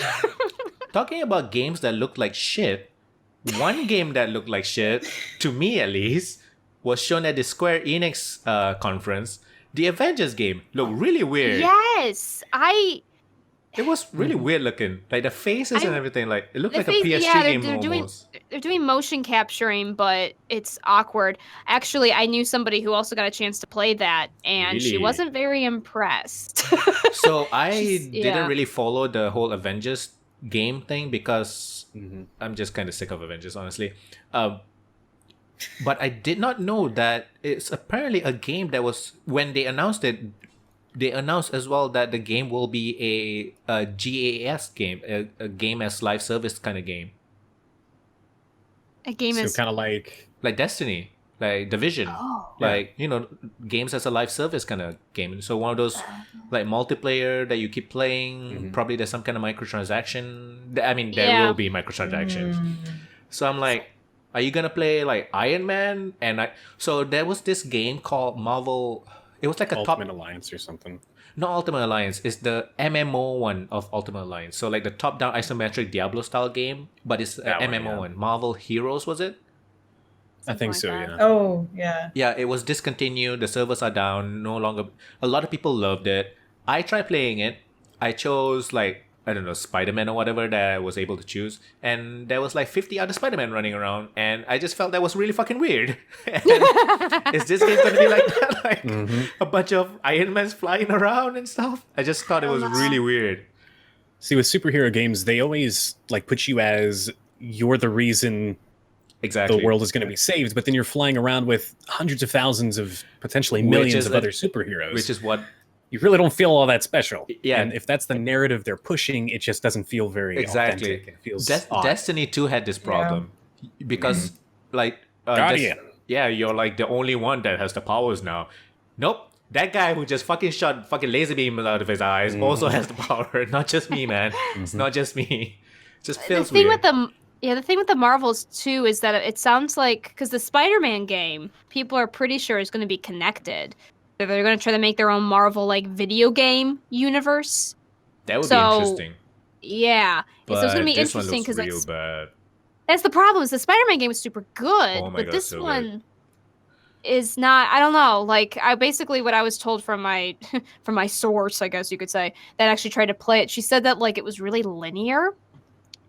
Talking about games that look like shit, one game that looked like shit, to me at least, was shown at the Square Enix conference. The Avengers game looked really weird. Yes, It was really weird looking. Like the faces and I- everything. Like it looked the like a face- PS3 yeah, game they're doing almost. they're doing motion capturing, but it's awkward. Actually, I knew somebody who also got a chance to play that, and she Really? wasn't very impressed. So I Yeah. didn't really follow the whole Avengers game thing because Mhm. I'm just kind of sick of Avengers, honestly. But I did not know that it's apparently a game that was, when they announced it, they announced as well that the game will be a GAS game, a game as live service kind of game, A game So is kind of like like Destiny. like Division, Oh. like games as a live service kind of game. So one of those like multiplayer that you keep playing. Probably there's some kind of microtransaction. I mean, there will be microtransactions. So I'm like, are you gonna play like Iron Man? So there was this game called Marvel. It was like a Ultimate Alliance or something. not Ultimate Alliance. It's the MMO one of Ultimate Alliance. So like the top-down isometric Diablo style game, but it's an MMO one. Marvel Heroes, was it? I think Something so, like yeah. Oh, yeah. Yeah, it was discontinued. The servers are down. No longer. A lot of people loved it. I tried playing it. I chose like, I don't know, Spider-Man or whatever that I was able to choose. And there was like 50 other Spider-Man running around. And I just felt that was really fucking weird. And is this game going to be like that? Like a bunch of Iron Mans flying around and stuff? I just thought it was really weird. See, with superhero games, they always like put you as you're the reason Exactly. the world is going to be saved, but then you're flying around with hundreds of thousands of potentially millions of other superheroes. Which is what... You really don't feel all that special. Yeah. And if that's the narrative they're pushing, it just doesn't feel very authentic. It feels odd. Destiny 2 had this problem. Because, like... Guardian. You're like the only one that has the powers now. Nope. That guy who just fucking shot fucking laser beams out of his eyes also has the power. Not just me, man. It's not just me. It just feels weird. The thing with the Marvels too is that it sounds like, because the Spider-Man game, people are pretty sure is going to be connected. They're going to try to make their own Marvel like video game universe. That would be interesting. Yeah, but so it's going to be this interesting because real bad. That's the problem. Is the Spider-Man game is super good, Oh my but God, this so one good. is not. I don't know. Like what I was told from my from my source, I guess you could say, that actually tried to play it. She said that like it was really linear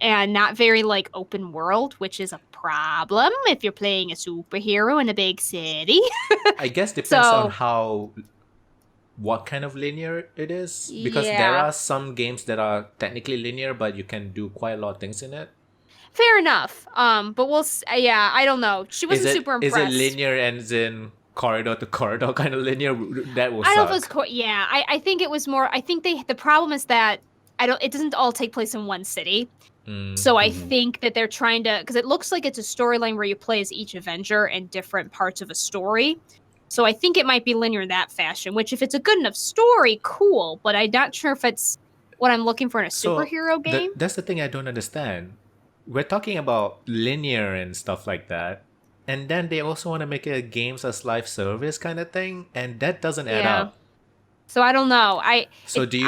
and not very like open world, which is a problem if you're playing a superhero in a big city. I guess depends on what kind of linear it is, because there are some games that are technically linear, but you can do quite a lot of things in it. Fair enough. But I don't know. She wasn't super impressed. Is it linear as in corridor to corridor kind of linear? That will suck. I don't know if it was I think it was more. I think the problem is that it doesn't all take place in one city. So I think that they're trying to, because it looks like it's a storyline where you play as each Avenger in different parts of a story. So I think it might be linear in that fashion, which if it's a good enough story, cool. But I'm not sure if it's what I'm looking for in a superhero game. That's the thing I don't understand. We're talking about linear and stuff like that. And then they also want to make it a games as live service kind of thing. And that doesn't add up. So I don't know. I'm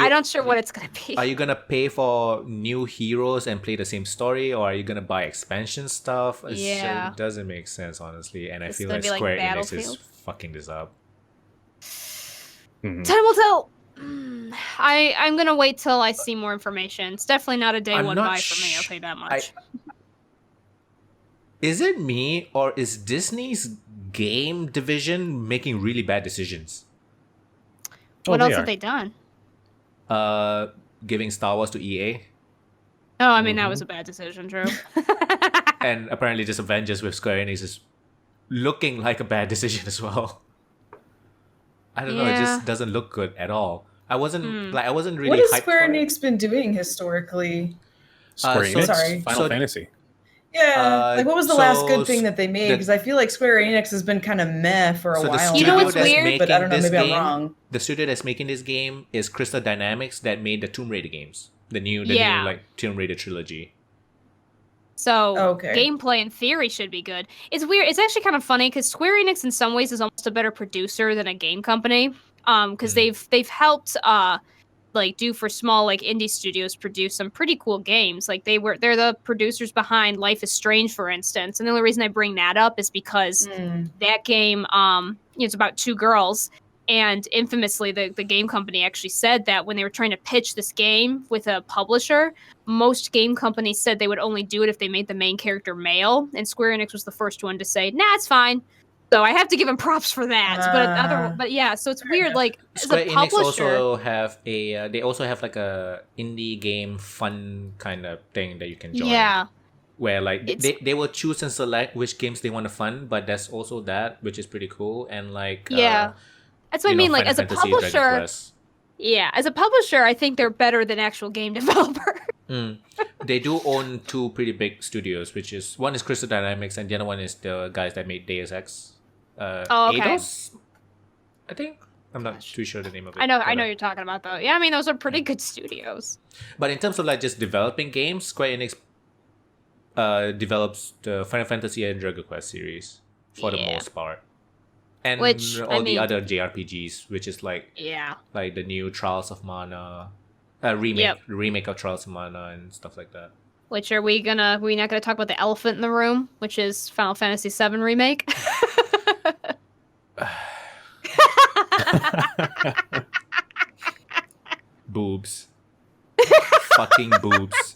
not sure what it's gonna be. Are you gonna pay for new heroes and play the same story, or are you gonna buy expansion stuff? It doesn't make sense, honestly. And I feel like Square Enix is fucking this up. Time will tell. I'm gonna wait till I see more information. It's definitely not a day one buy for me. I'll tell you that much. Is it me, or is Disney's game division making really bad decisions? What else have they done? Giving Star Wars to EA. Oh, I mean, that was a bad decision, true. And apparently this Avengers with Square Enix is looking like a bad decision as well. I don't know, it just doesn't look good at all. I wasn't really What has hyped Square for it. Enix been doing historically? Square Enix? Final Fantasy. Yeah, what was the last good thing that they made? Because I feel like Square Enix has been kind of meh for a while. You know what's weird? But I don't know, maybe I'm wrong. The studio that's making this game is Crystal Dynamics, that made the Tomb Raider games. The new like Tomb Raider trilogy. So gameplay in theory should be good. It's weird. It's actually kind of funny because Square Enix in some ways is almost a better producer than a game company. Because they've helped do for small like indie studios produce some pretty cool games. Like they're the producers behind Life is Strange, for instance. And the only reason I bring that up is because that game it's about two girls. And infamously, the game company actually said that when they were trying to pitch this game with a publisher, most game companies said they would only do it if they made the main character male. And Square Enix was the first one to say, nah, it's fine. So I have to give them props for that. But yeah, so it's weird. Like Square Enix also have they also have like a indie game fun kind of thing that you can join. Yeah. Where like they will choose and select which games they want to fund, but there's also that, which is pretty cool. And like that's what I mean. Like Final as a Fantasy, publisher, as a publisher, I think they're better than actual game developer. They do own two pretty big studios, which is one is Crystal Dynamics and the other one is the guys that made Deus Ex. Oh, okay. Eidos, I think. I'm not too sure the name of it. I know but, you're talking about though. Yeah, I mean those are pretty good studios. But in terms of like just developing games, Square Enix develops the Final Fantasy and Dragon Quest series for the most part, and Which, all the other JRPGs, which is like the new Trials of Mana, remake of Trials of Mana and stuff like that. Which are we not gonna talk about the elephant in the room, which is Final Fantasy VII Remake? Boobs. Fucking boobs.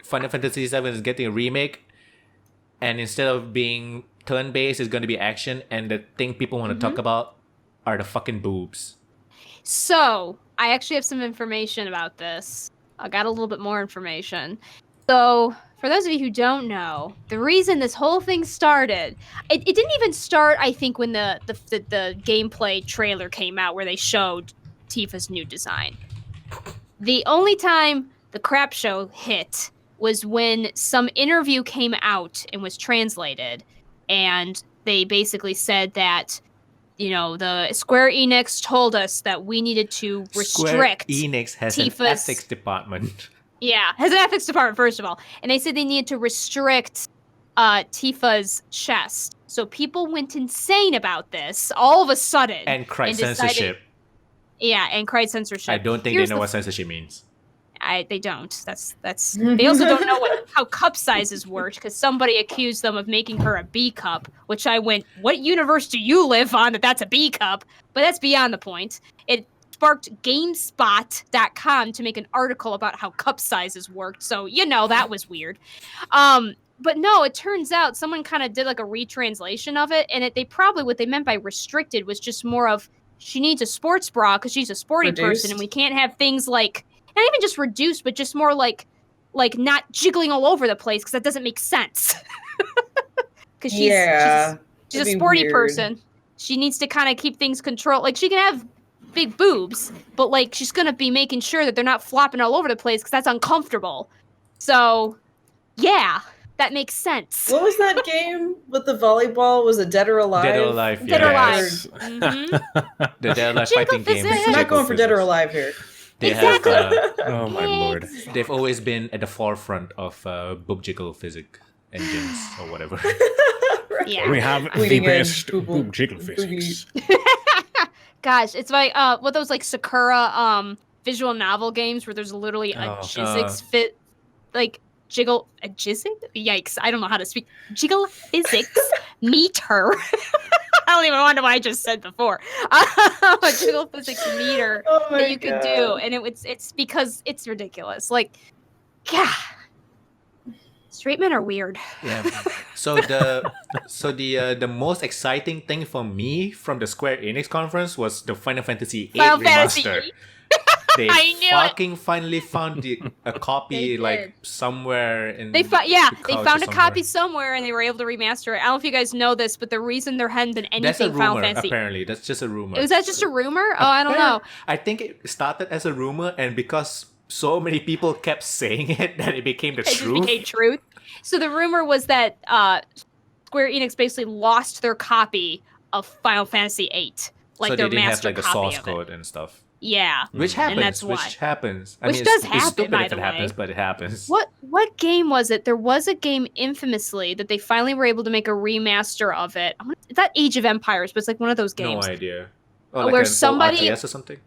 Final Fantasy VII is getting a remake, and instead of being turn-based, it's going to be action, and the thing people want to talk about are the fucking boobs. So, I actually have some information about this. I got a little bit more information. So, for those of you who don't know, the reason this whole thing started, it didn't even start, I think, when the gameplay trailer came out where they showed Tifa's new design. The only time the crap show hit was when some interview came out and was translated, and they basically said that, you know, the Square Enix told us that we needed to restrict Square Enix has Tifa's an ethics department. Yeah, has an ethics department, first of all. And they said they needed to restrict Tifa's chest. So people went insane about this all of a sudden. And cried censorship. Yeah, and cried censorship. I don't think they know what censorship means. They don't. That's. They also don't know how cup sizes worked, because somebody accused them of making her a B cup, which I went, what universe do you live on that's a B cup? But that's beyond the point. It sparked GameSpot.com to make an article about how cup sizes worked, so that was weird. But no, it turns out someone kind of did like a retranslation of it, and they probably, what they meant by restricted was just more of, she needs a sports bra because she's a sporty person, and we can't have things like, not even just reduced, but just more like not jiggling all over the place, because that doesn't make sense. Because she's a sporty person. She needs to kind of keep things controlled. Like, she can have big boobs, but like she's gonna be making sure that they're not flopping all over the place, because that's uncomfortable. So yeah, that makes sense. What was that game with the volleyball? Was it Dead or Alive? Dead or Alive. Dead or Alive. The Dead or Alive fighting game. I'm not going for Dead or Alive here. They exactly. Oh my lord. They've always been at the forefront of boob jiggle physics engines or whatever. Right. Yeah. We have the best boob jiggle physics. Gosh, it's like what those like Sakura visual novel games where there's literally a physics fit like jiggle a jizzing? Yikes, I don't know how to speak. Jiggle physics meter. I don't even know what I just said before. A jiggle physics meter that you could do, and it's because it's ridiculous. Like, yeah, straight men are weird. Yeah. So the most exciting thing for me from the Square Enix conference was the Final Fantasy VIII remaster. They finally found a copy somewhere in. They found a copy somewhere, and they were able to remaster it. I don't know if you guys know this, but the reason there hadn't been anything That's a rumor, Final Fantasy. Apparently, that's just a rumor. Was that just a rumor? Oh, I don't know. I think it started as a rumor, and because so many people kept saying it, that it became the truth. It became truth. So the rumor was that Square Enix basically lost their copy of Final Fantasy VIII, like so their they didn't master have like the copy source of it. code and stuff. Yeah, which happens. And that's why. Which happens. Which mean, does it's happen, stupid by if the it happens, way. but it happens. What game was it? There was a game infamously that they finally were able to make a remaster of it. It's not Age of Empires, but it's like one of those games. No idea. Like where somebody RTS or something.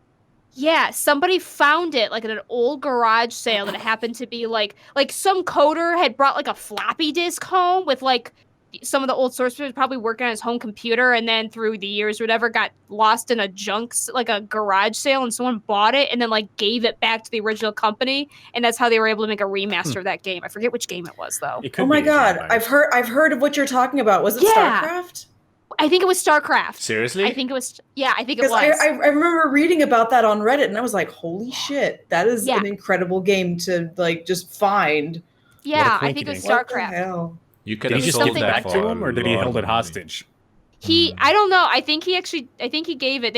Yeah, somebody found it like at an old garage sale that it happened to be like some coder had brought like a floppy disk home with like some of the old source code, probably working on his home computer, and then through the years or whatever got lost in a like a garage sale, and someone bought it and then like gave it back to the original company, and that's how they were able to make a remaster of that game. I forget which game it was though. Oh my god, I've heard of what you're talking about. Was it StarCraft? I think it was StarCraft. Seriously? I think it was. Yeah, I think it was. I remember reading about that on Reddit, and I was like, "Holy shit, that is an incredible game to like just find." Yeah, I think it was StarCraft. What the hell? You could did have he just sold give it that back to him, or did he hold it hostage? I don't know. I think he gave it.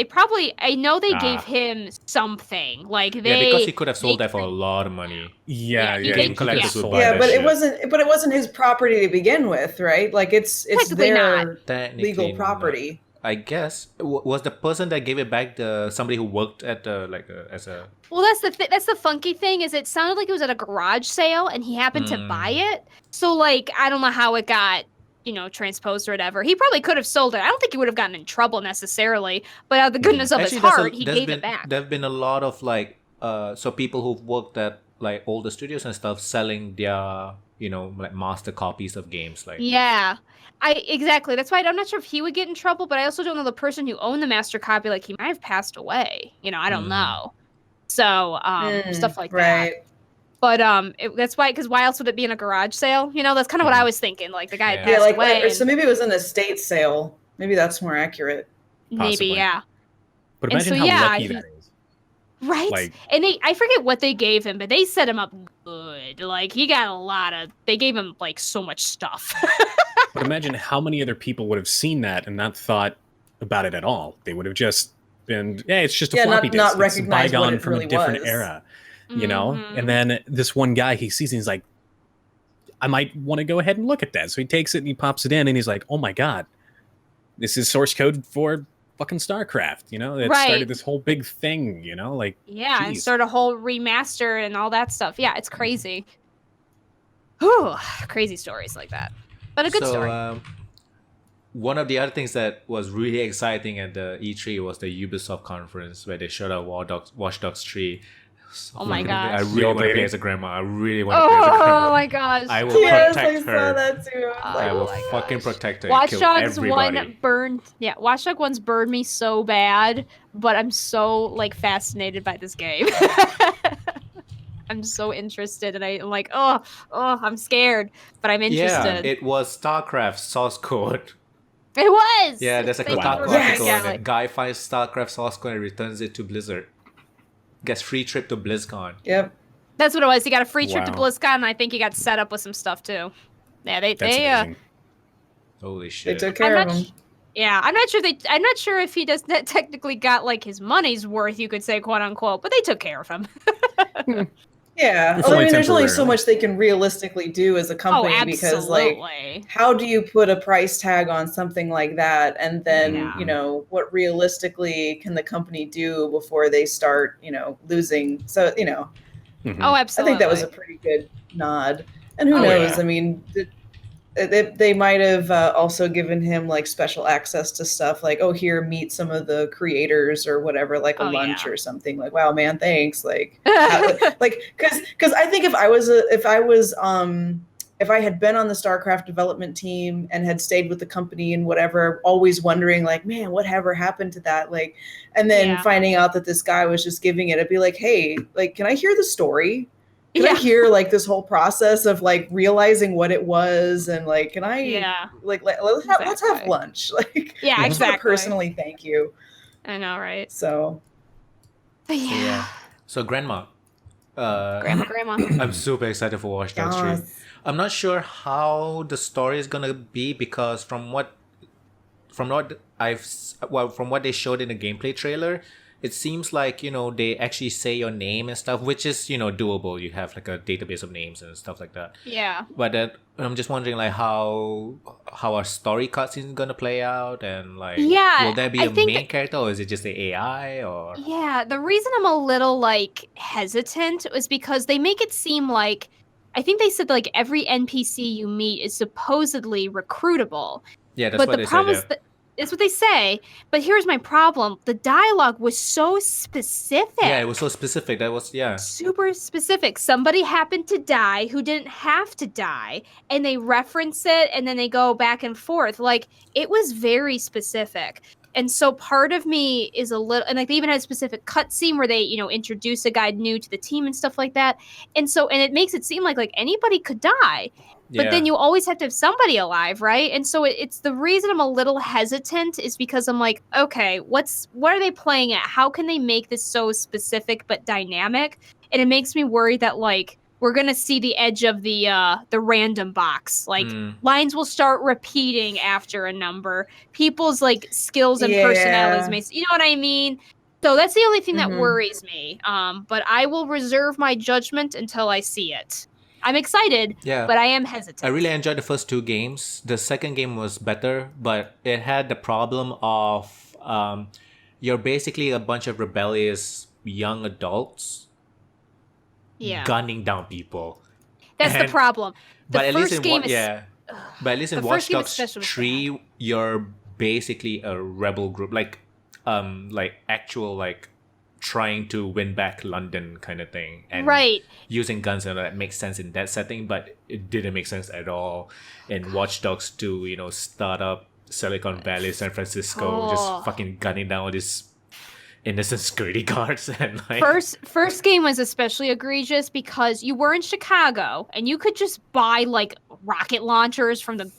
I know they gave him something. Like because he could have sold that for a lot of money. Yeah, game collectors would buy Yeah, that but shit. it wasn't his property to begin with, right? Like it's Technically their Technically legal not. property. I guess was the person that gave it back somebody who worked at as a. Well, that's the funky thing is it sounded like it was at a garage sale and he happened to buy it. So like I don't know how it got transposed or whatever. He probably could have sold it. I don't think he would have gotten in trouble necessarily, but out of the goodness of his heart, he gave it back. There've been a lot of so people who've worked at like older studios and stuff selling their like master copies of games Yeah. Exactly. That's why I'm not sure if he would get in trouble, but I also don't know the person who owned the master copy. Like he might have passed away. I don't know. So stuff like that. But that's why, because why else would it be in a garage sale? That's kind of what I was thinking. Like the guy had passed away. So maybe it was an estate sale. Maybe that's more accurate. Possibly. Maybe, yeah. But imagine how lucky that is. Right? And I forget what they gave him, but they set him up good. Like he got they gave him like so much stuff. But imagine how many other people would have seen that and not thought about it at all. They would have just been, it's just a floppy disk. Not it's recognized bygone what it from really a different was. era. And then this one guy he sees and he's like, I might want to go ahead and look at that. So he takes it and he pops it in and he's like, oh my god, this is source code for fucking StarCraft. It started this whole big thing. And start a whole remaster and all that stuff. Yeah, it's crazy. Whew, crazy stories like that, but a good story. One of the other things that was really exciting at the E3 was the Ubisoft conference where they showed out Watch Dogs 3. Oh my gosh. I really want to play as a grandma. I really want to play as a grandma. Oh my gosh. I will protect her. I saw that too. I will fucking protect her. Watch Kill Dogs everybody. 1 burned. Yeah, Watch Dogs 1's burned me so bad, but I'm so fascinated by this game. I'm so interested, and I'm like, I'm scared, but I'm interested. Yeah, it was StarCraft source code. It was. Yeah, there's a Kotaku article on it. Guy finds StarCraft source code and returns it to Blizzard. Gets free trip to BlizzCon. Yep. That's what it was. He got a free trip to BlizzCon, and I think he got set up with some stuff too. Yeah, they holy shit. They took care of him. Yeah, I'm not sure if he does that technically got his money's worth, you could say, quote unquote, but they took care of him. Yeah, there's only so much they can realistically do as a company because, how do you put a price tag on something like that? And then, what realistically can the company do before they start, losing? So, Oh, absolutely. I think that was a pretty good nod. And who knows? Yeah. I mean, they might have also given him special access to stuff here, meet some of the creators or whatever, a lunch or something. Wow, man, thanks. Because I think if I had been on the StarCraft development team and had stayed with the company and whatever, always wondering man, whatever happened to that? And then finding out that this guy was just giving it, I'd be like, hey, can I hear the story? Can I hear this whole process of realizing what it was and can I let's have lunch. I just want to personally thank you. I know, right? So So grandma. Grandma. I'm super excited for Watch Dogs 3. I'm not sure how the story is gonna be because from what they showed in the gameplay trailer, it seems like they actually say your name and stuff, which is doable. You have a database of names and stuff like that. Yeah. But I'm just wondering how our story cutscene is gonna play out and will there be a main character or is it just the AI or? Yeah, the reason I'm a little hesitant was because they make it seem I think they said every NPC you meet is supposedly recruitable. Yeah, that's what they said. It's what they say, but here's my problem. The dialogue was so specific. Yeah, it was so specific. That was, super specific. Somebody happened to die who didn't have to die, and they reference it, and then they go back and forth. It was very specific. And so part of me is a little, and they even had a specific cutscene where they, introduce a guy new to the team and stuff like that. And it makes it seem like anybody could die. But then you always have to have somebody alive, right? And so it's the reason I'm a little hesitant is because I'm okay, what are they playing at? How can they make this so specific but dynamic? And it makes me worry that we're gonna see the edge of the random box. Like Mm. lines will start repeating after a number. People's like skills and Yeah. personalities may, you know what I mean? So that's the only thing that Mhm. worries me. But I will reserve my judgment until I see it. I'm excited, Yeah. but I am hesitant. I really enjoyed the first 2 games. The second game was better, but it had the problem of you're basically a bunch of rebellious young adults Yeah. gunning down people. That's the And- problem. The But at least first in game is but at least in the Watch first game Dogs especially was 3, you're basically a rebel group, like actual like trying to win back London kind of thing, and right. using guns and all that makes sense in that setting, but it didn't make sense at all in Watch Dogs 2. You know, start up Silicon Valley, San Francisco, Oh. just fucking gunning down all these innocent security guards and like First game was especially egregious because you were in Chicago and you could just buy like rocket launchers from the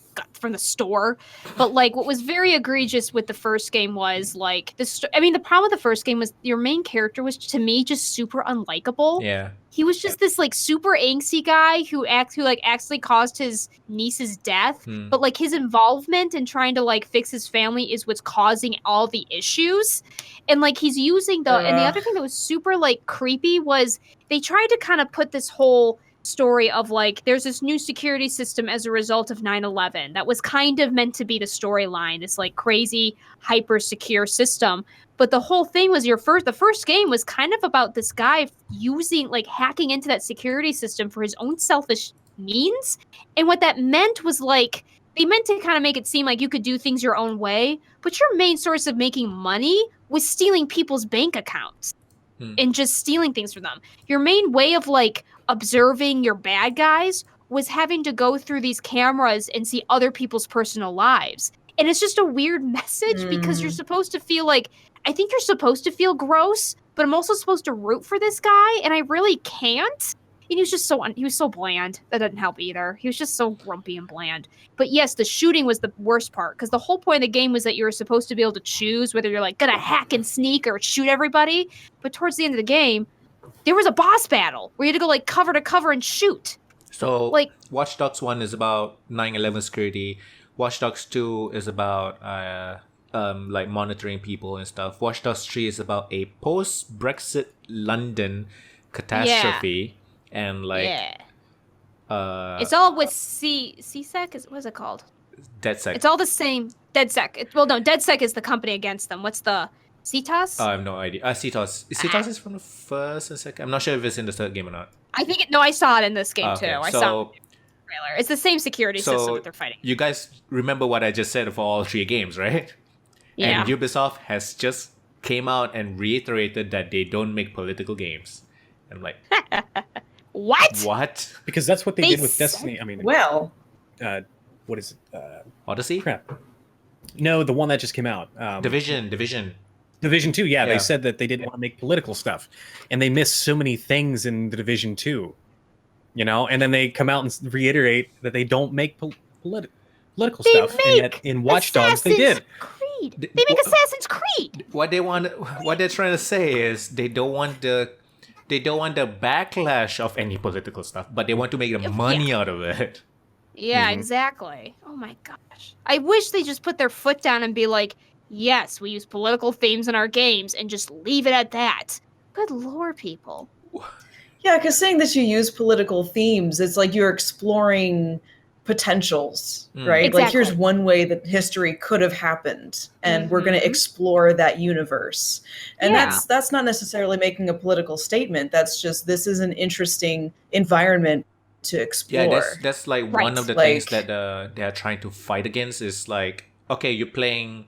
store. But like what was very egregious with the first game was like the problem with the first game was your main character was, to me, just super unlikable. yeah. He was just this like super angsty guy who actually caused his niece's death. Hmm. But like his involvement in trying to like fix his family is what's causing all the issues. And like he's using and the other thing that was super like creepy was they tried to kind of put this whole story of like there's this new security system as a result of 9/11 that was kind of meant to be the storyline, this like crazy hyper secure system. But the whole thing was the first game was kind of about this guy hacking into that security system for his own selfish means. And what that meant was like they meant to kind of make it seem like you could do things your own way, but your main source of making money was stealing people's bank accounts and just stealing things from them. Your main way of like observing your bad guys was having to go through these cameras and see other people's personal lives. And it's just a weird message because you're supposed to feel like, I think you're supposed to feel gross, but I'm also supposed to root for this guy, and I really can't. And he was just he was so bland. That didn't help either. He was just so grumpy and bland. But yes, the shooting was the worst part, because the whole point of the game was that you were supposed to be able to choose whether you're like gonna hack and sneak or shoot everybody. But towards the end of the game, there was a boss battle where you had to go like cover to cover and shoot. So Like- Watch Dogs 1 is about 9/11 security. Watch Dogs 2 is about like monitoring people and stuff. Watch Dogs 3 is about a post-Brexit London catastrophe and like It's all with CSEC. What is it called? DedSec. It's all the same. DedSec. DedSec is the company against them. What's the CTOS? I have no idea. CTOS. CTOS is from the first and second. I'm not sure if it's in the third game or not. I think I saw it in this game Okay, too. I so- saw it in the trailer. It's the same security So- system that they're fighting. You guys remember what I just said for all 3 games, right? Yeah. And Ubisoft has just came out and reiterated that they don't make political games. I'm like, What? what? Because that's what they They did with said- Destiny. I mean, Well, what is it? Odyssey? Crap. No, the one that just came out. Division. Division 2, yeah, Yeah. they said that they didn't want to make political stuff. And they missed so many things in the Division 2. You know? And then they come out and reiterate that they don't make political They stuff. And yet make in Watch Dogs, they did. Creed. Th- They make wha- Assassin's Creed. What they're trying to say is they don't want the backlash of any political stuff, but they want to make the money out of it. Yeah, Mhm. exactly. Oh my gosh. I wish they just put their foot down and be like, yes, we use political themes in our games and just leave it at that. Good lord, people. yeah, because saying that you use political themes, it's like you're exploring potentials, right? Like here's Exactly. one way that history could have happened, and we're going to Mhm. explore that universe. And Yeah. that's not necessarily making a political statement. That's just, this is an interesting environment to explore. Yeah, that's like one Right. of the Like- things that they are trying to fight against is like, okay, you're playing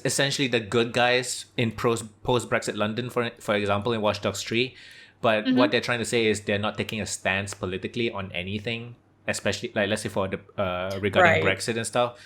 essentially the good guys in post Brexit London, for example, in Watch Dogs 3. But Mhm. what they're trying to say is they're not taking a stance politically on anything, especially like let's say for the regarding Right. Brexit and stuff.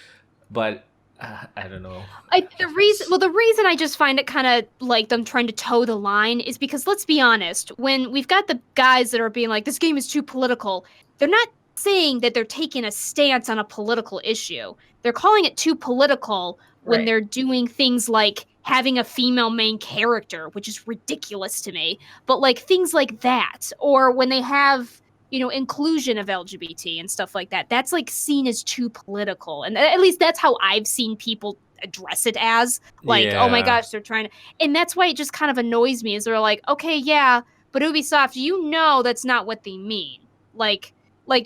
But I don't know. The reason I just find it kind of like them trying to toe the line is because, let's be honest, when we've got the guys that are being like, this game is too political, they're not saying that they're taking a stance on a political issue. They're calling it too political when Right. they're doing things like having a female main character, which is ridiculous to me. But like things like that, or when they have, you know, inclusion of LGBT and stuff like that, that's like seen as too political. And at least that's how I've seen people address it as, like, oh my gosh, they're trying to, and that's why it just kind of annoys me, is they're like, okay, yeah, but Ubisoft, you know that's not what they mean. Like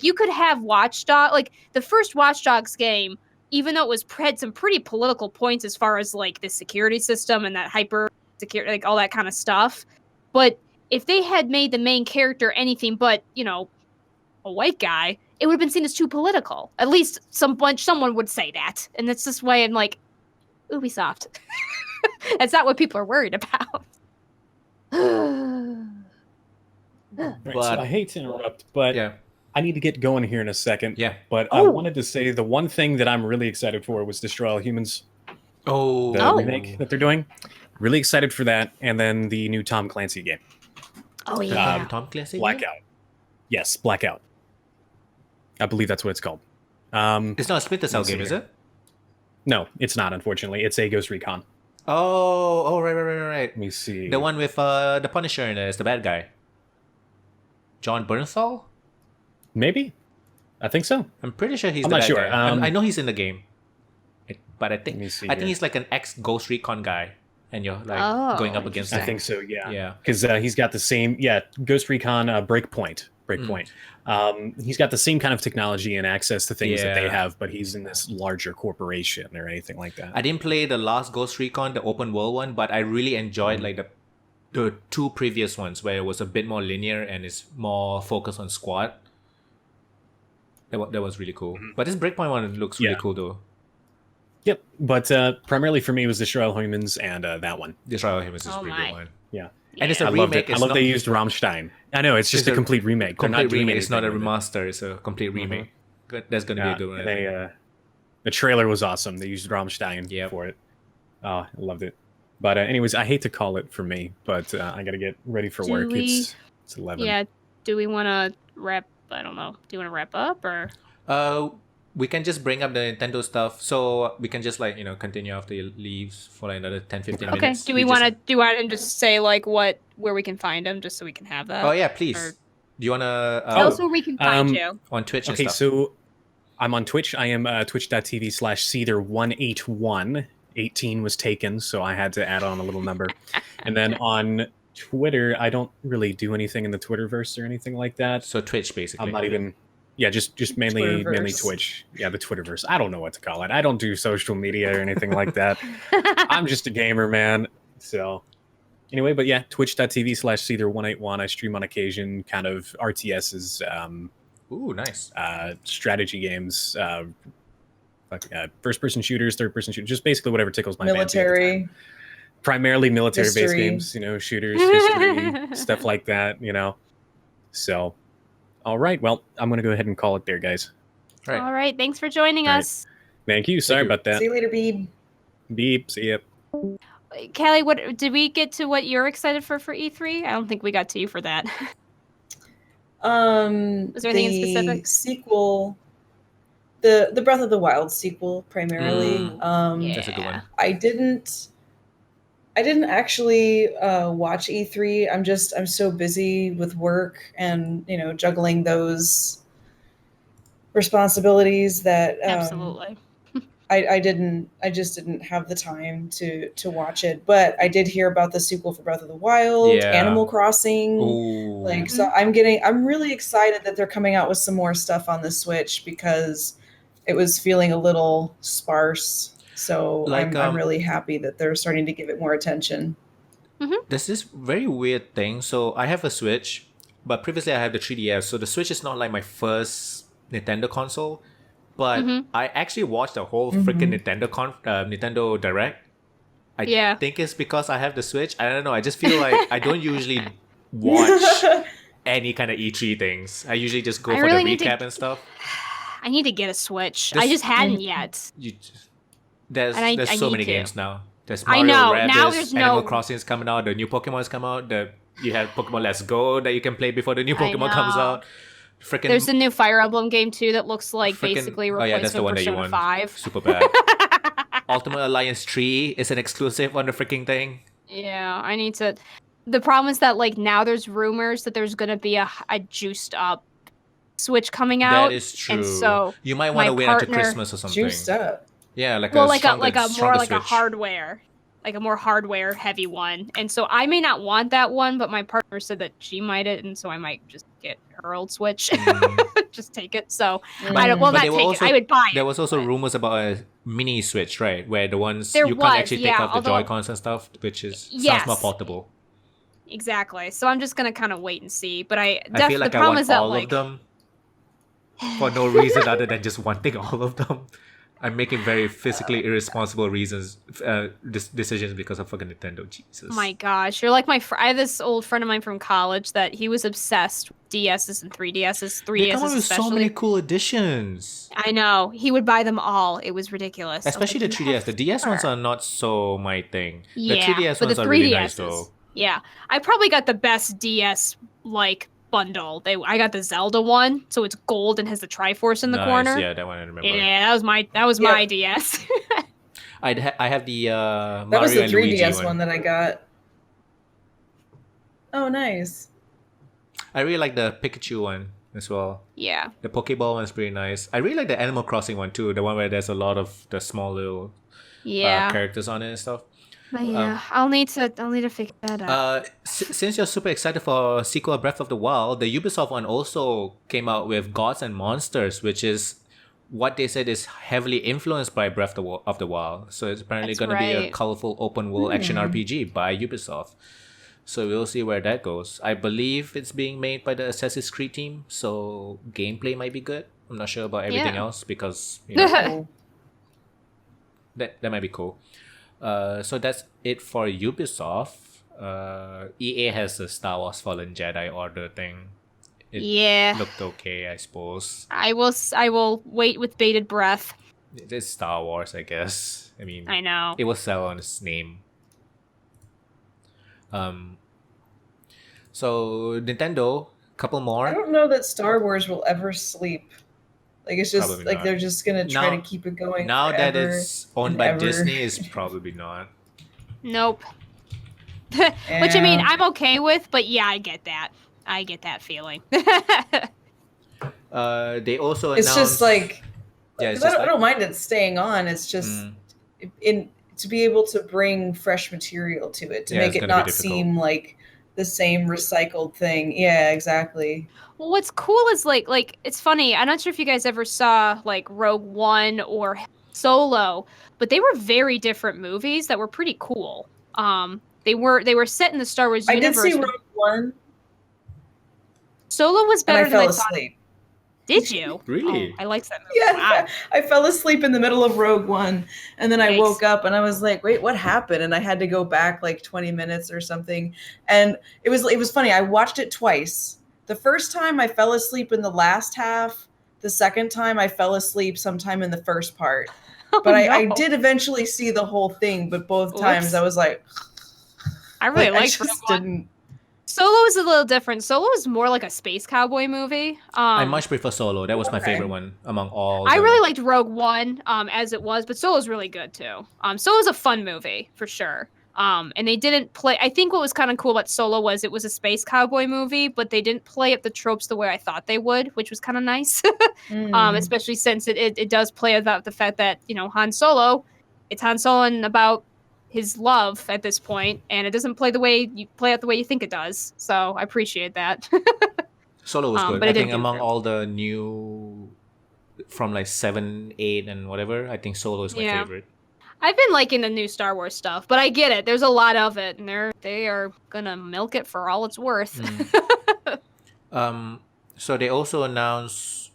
you could have Watchdog, like the first Watch Dogs game, even though it was had some pretty political points as far as like the security system and that hyper security, like all that kind of stuff. But if they had made the main character anything but, you know, a white guy, it would have been seen as too political. At least someone would say that. And that's just why I'm like, Ubisoft. That's not what people are worried about. Right, so I hate to interrupt, but yeah. I need to get going here in a second. Yeah. But I wanted to say the one thing that I'm really excited for was Destroy All Humans. The remake that they're doing. Really excited for that. And then the new Tom Clancy game. Oh, yeah. Tom Clancy? Blackout. Yes, Blackout. I believe that's what it's called. It's not a Splinter Cell game, is it? No, it's not, unfortunately. It's a Ghost Recon. Oh, right. Let me see. The one with the Punisher in it is the bad guy. John Bernthal? Maybe. I think so. I'm pretty sure he's I'm the not bad sure. guy. I know he's in the game. But I think here. he's like an ex-Ghost Recon guy. And you're like going up against him. I think so, yeah. Yeah. Because he's got the same, Ghost Recon Breakpoint. He's got the same kind of technology and access to things that they have, but he's in this larger corporation or anything like that. I didn't play the last Ghost Recon, the open world one, but I really enjoyed like the two previous ones where it was a bit more linear and it's more focused on squad. That was really cool. But this Breakpoint one looks really cool though. Yep, but primarily for me it was Destroy All Humans and that one. Destroy All Humans is a really good one. Yeah. And it's a I remake. I love they used Rammstein. I know, it's just a complete remake. Complete remake. It's not a remaster. It's a complete remake. Good. That's going to be a good one. The trailer was awesome. They used Rammstein for it. Oh, I loved it. But anyways, I hate to call it for me, but I got to get ready for work. It's 11. Yeah. Do we want to wrap? I don't know. Do you want to wrap up or? We can just bring up the Nintendo stuff, so we can just continue after he leaves for like another 10-15 minutes. Okay. Do we want to just say like where we can find him, just so we can have that? Oh yeah, please. Or... Do you want to tell us where we can find you on Twitch? And stuff. Okay, so I'm on Twitch. I am twitch.tv/Cedar181. 18 was taken, so I had to add on a little number. And then on Twitter, I don't really do anything in the Twitterverse or anything like that. So Twitch, basically. I'm not even. Yeah, just mainly Twitch. Yeah, the Twitterverse. I don't know what to call it. I don't do social media or anything like that. I'm just a gamer, man. So anyway, but yeah, twitch.tv/Cedar181. I stream on occasion, kind of RTSs. Ooh, nice. Strategy games, first-person shooters, third-person shooters, just basically whatever tickles my military. Primarily military-based games, shooters, history, stuff like that, So... All right. Well, I'm going to go ahead and call it there, guys. All right. Thanks for joining us. Thank you. Sorry about that. See you later, Beeb. Beep. See ya. Callie, what did we get to what you're excited for E3? I don't think we got to you for that. Was there anything in specific? Sequel, the Breath of the Wild sequel primarily. That's a good one. I didn't actually watch E3. I'm so busy with work and juggling those responsibilities that absolutely. I just didn't have the time to watch it. But I did hear about the sequel for Breath of the Wild, Animal Crossing. Ooh. So I'm really excited that they're coming out with some more stuff on the Switch because it was feeling a little sparse. So I'm really happy that they're starting to give it more attention. There's this very weird thing. So I have a Switch, but previously I have the 3DS. So the Switch is not like my first Nintendo console, but I actually watched the whole freaking Nintendo Direct. I think it's because I have the Switch. I don't know. I just feel like I don't usually watch any kind of E3 things. I usually just go for the recap and stuff. I need to get a Switch. I just hadn't yet. There's so many games now. There's Mario I know. Rabbids, Now there's Animal Crossing is coming out. The new Pokemon's come out. You have Pokemon Let's Go that you can play before the new Pokemon comes out. There's a new Fire Emblem game too that looks like basically replacement that's the one Persona that you want. 5. Super bad. Ultimate Alliance 3 is an exclusive on the freaking thing. Yeah, I need to. The problem is that like now there's rumors that there's gonna be a juiced up Switch coming out. That is true. And so you might want to my wait until partner- Christmas or something. Juiced up. Yeah, like well, a like stronger, a more stronger like a Switch. hardware, like a more hardware heavy one. And so I may not want that one, but my partner said that she might it, and so I might just get her old Switch, just take it. So I don't. Well, But not they were take also- it. I would buy it. There was also but- rumors about a mini Switch, right? Where the ones There you was, can't actually take yeah, off the although- Joy-Cons and stuff, which is sounds Yes. more portable. Exactly. So I'm just gonna kind of wait and see. But I feel like the I problem want is that all like of them for no reason other than just wanting all of them. I'm making very physically irresponsible decisions because of fucking Nintendo. Jesus. my gosh, you're like I have this old friend of mine from college that he was obsessed with DSs and 3DSs, They come 3DSs up with especially. so many cool editions. I know. He would buy them all. It was ridiculous. I was Especially like, the 3DS. The DS ones never. are not so my thing. Yeah, the 3DS but ones the are really nice 3DSs. though. Yeah, I probably got the best DS like bundle. I got the Zelda one, so it's gold and has the Triforce in the Nice, corner. Yeah, that one I remember. Yeah, that was my DS. I have the That Mario was the and Luigi 3DS one that I got. Oh, nice. I really like the Pikachu one as well. Yeah. The Pokeball one's pretty nice. I really like the Animal Crossing one too. The one where there's a lot of the small little Yeah. characters on it and stuff. But yeah, I'll need to figure that out. Since you're super excited for sequel Breath of the Wild, the Ubisoft one also came out with Gods and Monsters, which is what they said is heavily influenced by Breath of the Wild. So it's apparently That's going to be a right. colorful open world action RPG by Ubisoft. So we'll see where that goes. I believe it's being made by the Assassin's Creed team, so gameplay might be good. I'm not sure about everything Yeah. else because you know, Cool. that might be cool. So that's it for Ubisoft. EA has the Star Wars Fallen Jedi Order thing. It Yeah. looked okay, I suppose. I will wait with bated breath. It's Star Wars, I guess. I mean, I know. it will sell on its name. So Nintendo, couple I more. don't know that Star Wars will ever sleep. Like it's just Probably like not. they're just gonna try Now- to keep it going. Now that forever it's owned and by ever. Disney, is probably not. Nope. Which I mean, Yeah. I'm okay with, but yeah, I get that. I get that feeling. They also It's announced. just like, Yeah, 'cause it's I, just don't, I don't mind it staying on. It's just in to be able to bring fresh material to it to Yeah, make it's it gonna be not difficult. seem like the same recycled thing. Yeah, exactly. Well, what's cool is like it's funny. I'm not sure if you guys ever saw like Rogue One or Solo, but they were very different movies that were pretty cool. They were set in the Star Wars I did universe. see but Rogue One, Solo was and better I than I fell thought. asleep. Did you? Really? Oh, I liked that movie. Yeah, Wow. I fell asleep in the middle of Rogue One, and then I Yikes. woke up and I was like, "Wait, what happened?" And I had to go back like 20 minutes or something. And it was funny. I watched it twice. The first time I fell asleep in the last half. The second time I fell asleep sometime in the first part. But I no. did eventually see the whole thing. But both times Oops. I was like, I really I liked just Rogue One. didn't. Solo is a little different. Solo is more like a space cowboy movie. I much prefer Solo. That was my Okay. favorite one among all. I the- really liked Rogue One as it was, but Solo's really good too. Solo's a fun movie for sure. And they didn't play. I think what was kind of cool about Solo was it was a space cowboy movie, but they didn't play up the tropes the way I thought they would, which was kind of nice. Especially since it does play about the fact that Han Solo, it's Han Solo and about his love at this point, and it doesn't play out the way you think it does. So I appreciate that. Solo was good. but I it didn't think do among it. all the new from like 7, 8, and whatever, I think Solo is my Yeah. favorite. I've been liking the new Star Wars stuff, but I get it. There's a lot of it, and they are gonna milk it for all it's worth. So they also announced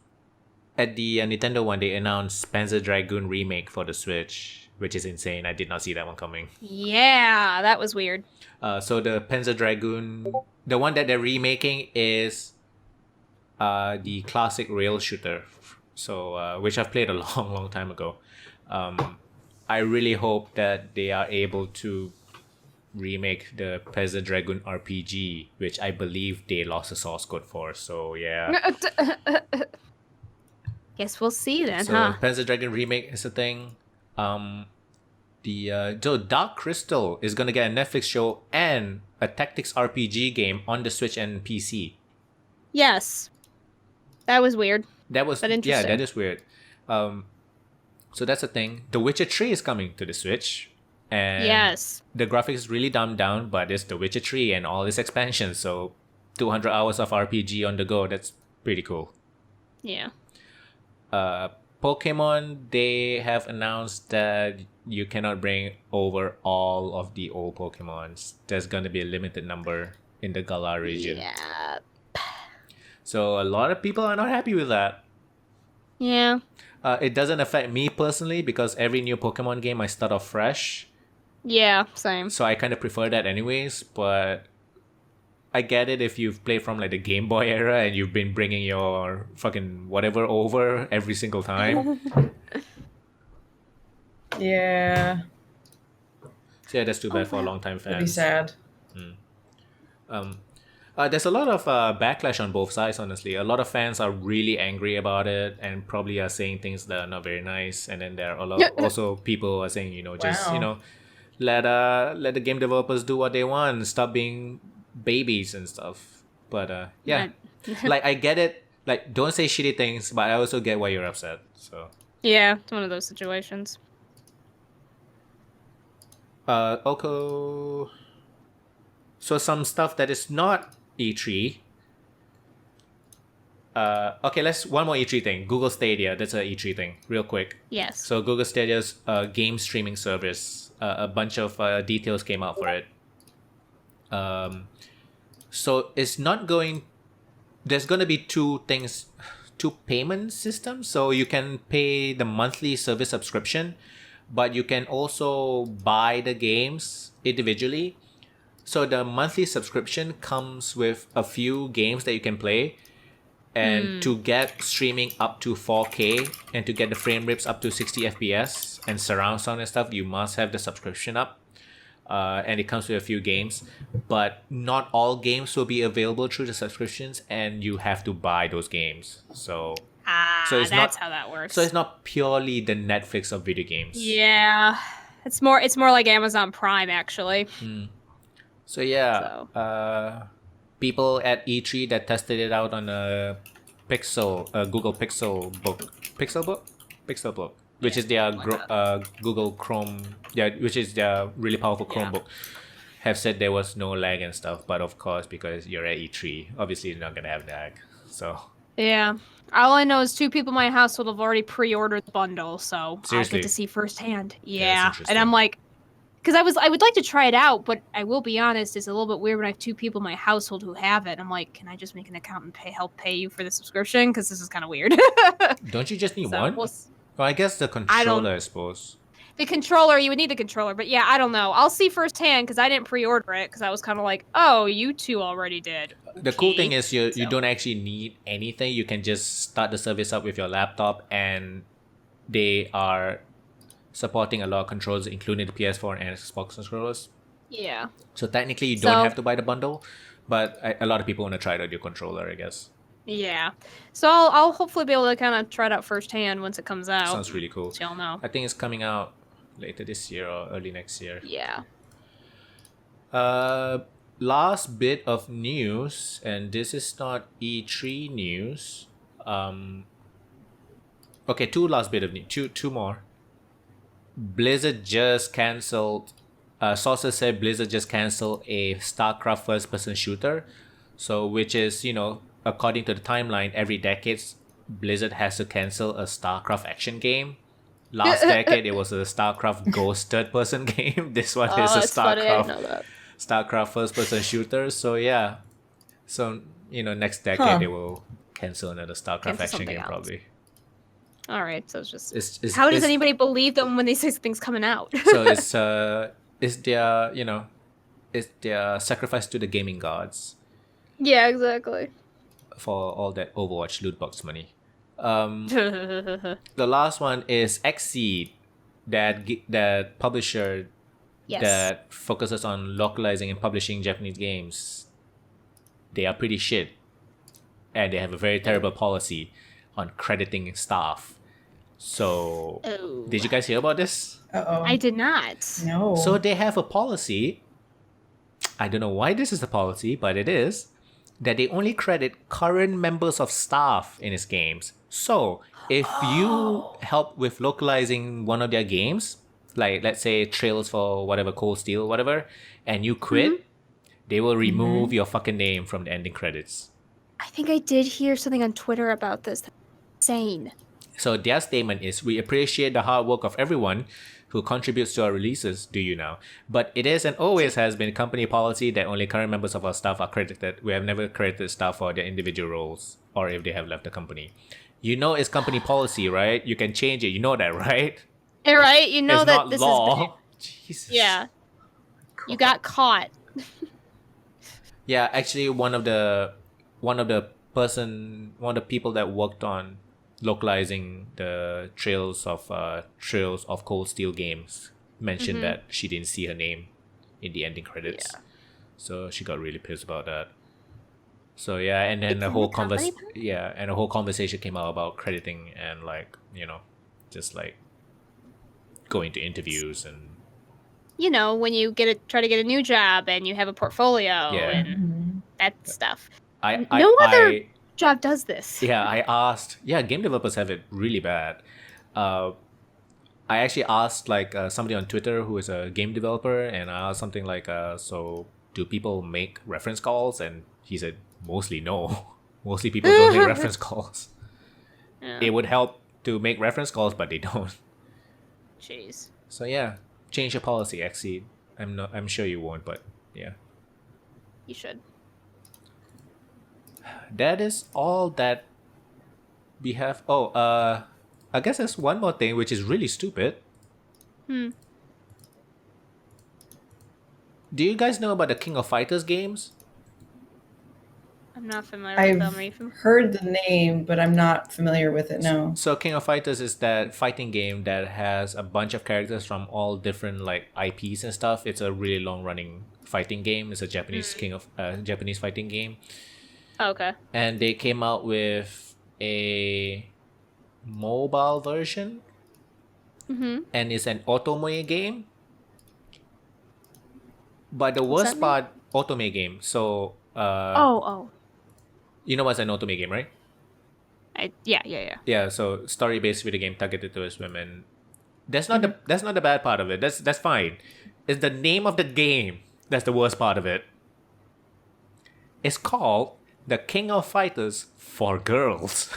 at the Nintendo one, they announced Panzer Dragoon remake for the Switch, which is insane. I did not see that one coming. Yeah, that was weird. So the Panzer Dragoon, the one that they're remaking is the classic rail shooter. So which I've played a long, long time ago. I really hope that they are able to remake the Panzer Dragoon RPG, which I believe they lost the source code for. So yeah. Guess we'll see then, So huh? Panzer Dragoon remake is a thing. So Dark Crystal is gonna get a Netflix show and a tactics RPG game on the Switch and PC. Yes. That was weird. That was But interesting. that is weird. So that's the thing. The Witcher 3 is coming to the Switch, and Yes. the graphics is really dumbed down, but it's The Witcher 3 and all its expansions. So 200 hours of RPG on the go. That's pretty cool. Yeah. Pokemon, they have announced that you cannot bring over all of the old Pokemons. There's gonna be a limited number in the Galar region. Yeah. So a lot of people are not happy with that. Yeah. It doesn't affect me personally because every new Pokemon game I start off fresh. Yeah, same. So I kind of prefer that anyways, but I get it if you've played from like the Game Boy era and you've been bringing your fucking whatever over every single time. Yeah. So yeah, that's too bad for longtime That'd be fans. sad. There's a lot of backlash on both sides, honestly. A lot of fans are really angry about it and probably are saying things that are not very nice. And then there are a lot also people who are saying, just, Wow. let the game developers do what they want. Stop being babies and stuff. But yeah, like I get it. Like, don't say shitty things, but I also get why you're upset. So Yeah, it's one of those situations. So some stuff that is not E3. Okay, one more E3 thing. Google Stadia, that's a E3 thing, real quick. Yes. So Google Stadia's game streaming service, a bunch of details came out for it. So it's not going. There's going to be two payment systems. So you can pay the monthly service subscription, but you can also buy the games individually. So the monthly subscription comes with a few games that you can play. And to get streaming up to 4K and to get the frame rates up to 60 FPS and surround sound and stuff, you must have the subscription up. And it comes with a few games. But not all games will be available through the subscriptions, and you have to buy those games. So it's that's how that works. So it's not purely the Netflix of video games. Yeah. It's more like Amazon Prime, actually. So yeah, people at E3 that tested it out on a Google Pixel book, which is their Google Chrome, which is their really powerful Chromebook, have said there was no lag and stuff. But of course, because you're at E3, obviously you're not gonna have lag. So Yeah. All I know is 2 people in my household have already pre-ordered the bundle, so Seriously? I get to see firsthand. that's Yeah. interesting. And I'm like, because I would like to try it out, but I will be honest, it's a little bit weird when I have 2 people in my household who have it. I'm like, can I just make an account and help pay you for the subscription? Because this is kind of weird. Don't you just need So, one? we'll Well, I guess the controller, I suppose. The controller, you would need the controller, but yeah, I don't know. I'll see firsthand because I didn't pre-order it because I was kind of like, oh, you 2 already did. The cool Okay. thing is you So- don't actually need anything. You can just start the service up with your laptop, and they are supporting a lot of controllers, including the PS4 and Xbox controllers. Yeah. So technically, you don't So- have to buy the bundle, but a lot of people want to try it on your controller, I guess. Yeah. So I'll hopefully be able to kind of try it out firsthand once it comes out. Sounds really cool. So y'all know. I think it's coming out later this year or early next year. Yeah. Last bit of news, and this is not E3 news. Okay, two last bit of news. Two more. Blizzard just cancelled. Sources said Blizzard just canceled a StarCraft first-person shooter. So, which is, according to the timeline, every decade Blizzard has to cancel a StarCraft action game. Last decade it was a StarCraft Ghost third-person game. This one is a it's funny. I didn't StarCraft know that. StarCraft first-person shooter. So yeah, so next decade they will cancel another StarCraft Cancel action something game else. probably. All right. So it's just. It's How does it's- anybody believe them when they say something's coming out? So it's their it's their sacrifice to the gaming gods Yeah, exactly. for all that Overwatch loot box money. The last one is Xseed, that publisher Yes. that focuses on localizing and publishing Japanese games. They are pretty shit, and they have a very terrible policy on crediting staff. So, Oh. did you guys hear about this? Uh-oh. I did not. No. So they have a policy. I don't know why this is a policy, but it is that they only credit current members of staff in its games. So if you help with localizing one of their games, like let's say Trails for whatever, Cold Steel, whatever, and you quit, they will remove your fucking name from the ending credits. I think I did hear something on Twitter about this. That's insane. So their statement is, we appreciate the hard work of everyone who contributes to our releases, do you now? But it is and always has been company policy that only current members of our staff are credited. We have never credited staff for their individual roles or if they have left the company. You know it's company policy, right? You can change it. You know that, right? Right? You know it's not this law. is... Jesus. Yeah. You got caught. Yeah, actually one of the people that worked on localizing the Trails of Cold Steel games mentioned that she didn't see her name in the ending credits. Yeah. So she got really pissed about that. So yeah, and then It's the in whole the company and the whole conversation came out about crediting and like, just like going to interviews and When you try to get a new job and you have a portportfolio and that stuff. No other job does this. I asked. Yeah, game developers have it really bad. I actually asked like somebody on Twitter who is a game developer, and I asked something like, "So do people make reference calls?" And he said, "Mostly no. Mostly people don't make reference calls. Yeah. It would help to make reference calls, but they don't." Jeez. So yeah, change your policy, Exceed. I'm sure you won't, but yeah. You should. That is all that we have. I guess there's one more thing which is really stupid. Do you guys know about the King of Fighters games? I'm not familiar with them. Are you I've familiar? heard the name, but I'm not familiar with it. No. So King of Fighters is that fighting game that has a bunch of characters from all different like IPs and stuff. It's a really long running fighting game. It's a Japanese Japanese fighting game. Oh, okay. And they came out with a mobile version, and it's an otome game. But the worst part, otome game. So, you know what's an otome game, right? Yeah. Yeah. So story-based video game targeted towards women. That's not the bad part of it. That's fine. It's the name of the game that's the worst part of it. It's called The King of Fighters for Girls.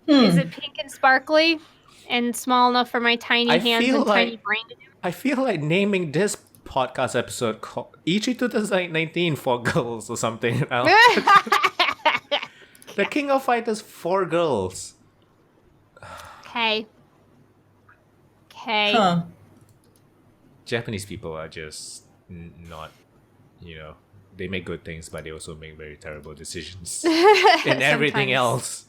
Is it pink and sparkly and small enough for my tiny hands and tiny brain to do? I feel like naming this podcast episode called E3 2019 for Girls or something. The King of Fighters for Girls. Okay. Huh. Japanese people are just not, they make good things, but they also make very terrible decisions in everything Sometimes else.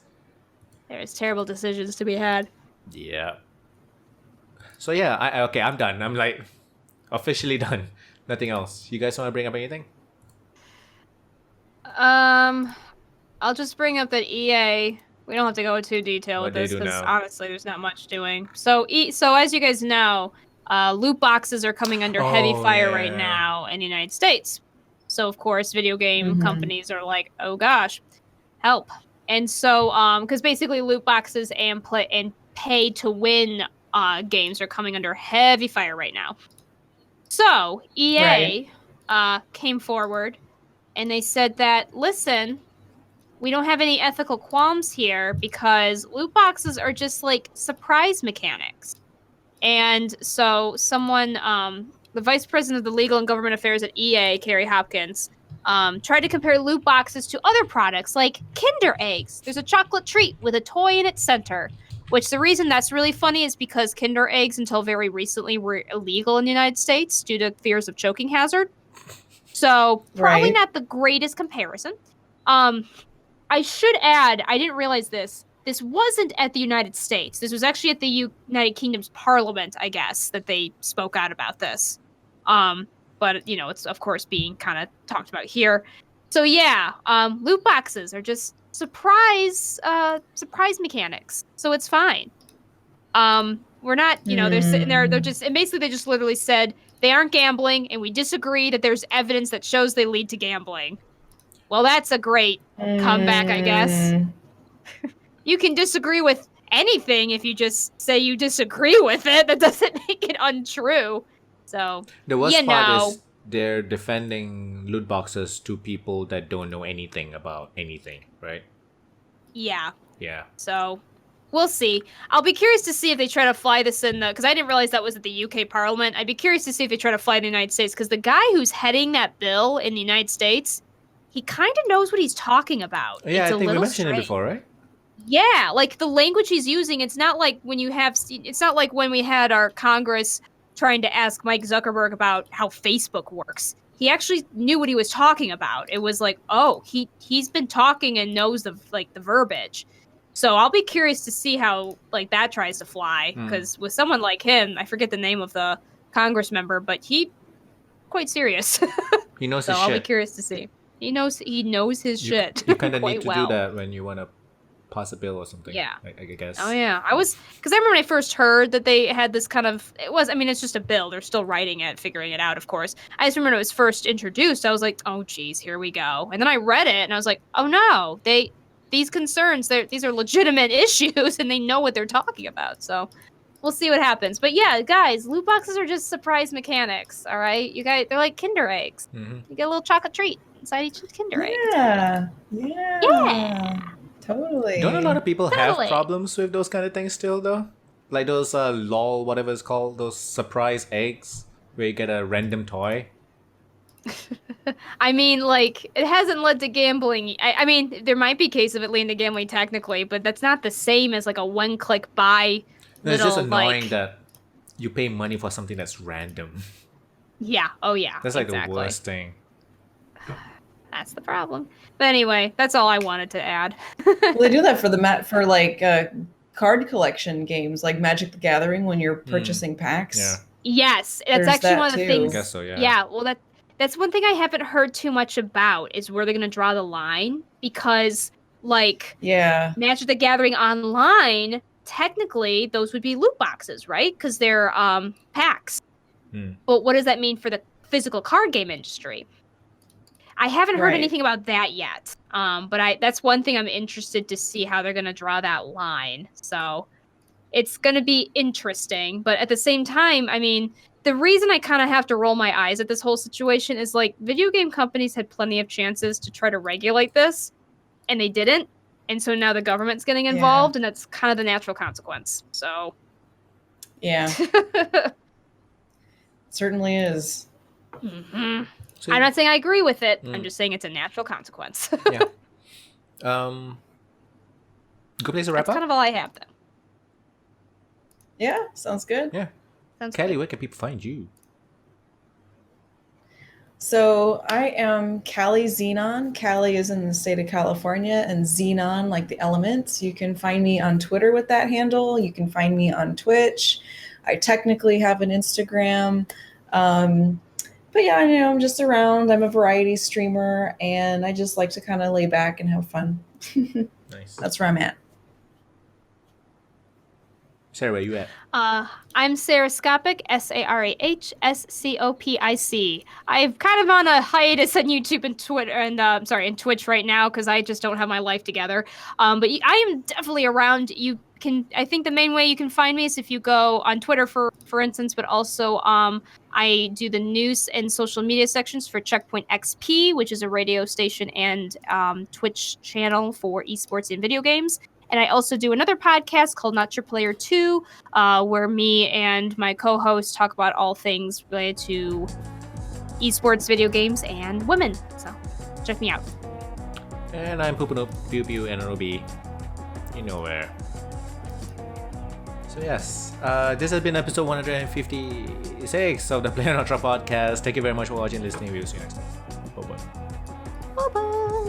There's terrible decisions to be had. Yeah. So yeah, I'm done. I'm like officially done. Nothing else. You guys want to bring up anything? I'll just bring up that EA. We don't have to go into detail with What they this do because now. honestly, there's not much doing. So as you guys know, loot boxes are coming under heavy fire right now in the United States. So of course, video game companies are like, "Oh gosh, help!" And so, because basically loot boxes and pay to win games are coming under heavy fire right now. So EA came forward and they said that, listen, we don't have any ethical qualms here because loot boxes are just like surprise mechanics. And so someone, the vice president of the legal and government affairs at EA, Carrie Hopkins, tried to compare loot boxes to other products like Kinder Eggs. There's a chocolate treat with a toy in its center. Which the reason that's really funny is because Kinder Eggs until very recently were illegal in the United States due to fears of choking hazard. So probably not the greatest comparison. I should add, I didn't realize this. This wasn't at the United States. This was actually at the United Kingdom's Parliament, I guess, that they spoke out about this. But, it's of course being kind of talked about here. So yeah, loot boxes are just surprise mechanics. So it's fine. We're not, they're sitting there, and basically they just literally said they aren't gambling, and we disagree that there's evidence that shows they lead to gambling. Well, that's a great comeback, I guess. You can disagree with anything if you just say you disagree with it. That doesn't make it untrue. So the worst part is they're defending loot boxes to people that don't know anything about anything, right? Yeah. Yeah. So we'll see. I'll be curious to see if they try to fly this in because I didn't realize that was at the UK Parliament. I'd be curious to see if they try to fly in the United States, because the guy who's heading that bill in the United States, he kind of knows what he's talking about. Yeah, it's I think we mentioned it before, right? Yeah, like the language he's using, it's not like when we had our Congress trying to ask Mike Zuckerberg about how Facebook works. He actually knew what he was talking about. It was like, oh, he's been talking and knows the verbiage. So I'll be curious to see how that tries to fly, because with someone like him, I forget the name of the Congress member, but he quite serious. He knows so his I'll shit. be curious to see. He knows his shit. You kind of need to well. do that when you want to pass a bill or something. Yeah. I guess. Oh yeah, because I remember when I first heard that they had this kind of, it's just a bill. They're still writing it, figuring it out, of course. I just remember when it was first introduced, I was like, oh geez, here we go. And then I read it and I was like, oh no, these concerns, these are legitimate issues and they know what they're talking about. So we'll see what happens. But yeah, guys, loot boxes are just surprise mechanics. All right, you guys, they're like Kinder eggs. Mm-hmm. You get a little chocolate treat inside each Kinder egg. Yeah. Totally. Don't a lot of people have problems with those kind of things still, though? Like those LOL, whatever it's called, those surprise eggs where you get a random toy. I mean, it hasn't led to gambling. I mean, there might be a case of it leading to gambling technically, but that's not the same as a one-click buy. No, it's just annoying that you pay money for something that's random. Yeah. Oh, yeah. That's the worst thing. That's the problem. But anyway, that's all I wanted to add. Well, they do that for card collection games like Magic the Gathering when you're purchasing packs. Yeah. That's There's actually one of the too. things. I guess so, yeah. Yeah, well, that's one thing I haven't heard too much about is where they're going to draw the line, because Magic the Gathering Online, technically those would be loot boxes, right? Because they're packs. But what does that mean for the physical card game industry? I haven't heard anything about that yet. But that's one thing I'm interested to see how they're going to draw that line. So it's going to be interesting. But at the same time, I mean, the reason I kind of have to roll my eyes at this whole situation is video game companies had plenty of chances to try to regulate this, and they didn't. And so now the government's getting involved, and that's kind of the natural consequence. So yeah, certainly is. Mm-hmm. So, I'm not saying I agree with it. I'm just saying it's a natural consequence. Yeah. Good place to wrap up. That's kind of all I have then. Yeah, sounds good. Yeah. Kelly, where can people find you? So I am CaliXenon. Cali is in the state of California, and Xenon, like the elements. You can find me on Twitter with that handle. You can find me on Twitch. I technically have an Instagram. But yeah, I'm just around. I'm a variety streamer, and I just like to kind of lay back and have fun. Nice. That's where I'm at. Sarah, where you at? I'm Sarahscopic, SARAHSCOPIC. I'm kind of on a hiatus on YouTube and Twitter, and and Twitch right now because I just don't have my life together. But I am definitely around. I think the main way you can find me is if you go on Twitter, for instance, but also I do the news and social media sections for Checkpoint XP, which is a radio station and Twitch channel for esports and video games. And I also do another podcast called Not Your Player 2, where me and my co-host talk about all things related to esports, video games, and women. So check me out. And I'm Pupunoob, PewPewNROB. You know where. So yes, this has been episode 156 of the playonultra podcast. Thank you very much for watching and listening. We'll see you next time. Bye-bye. Bye-bye.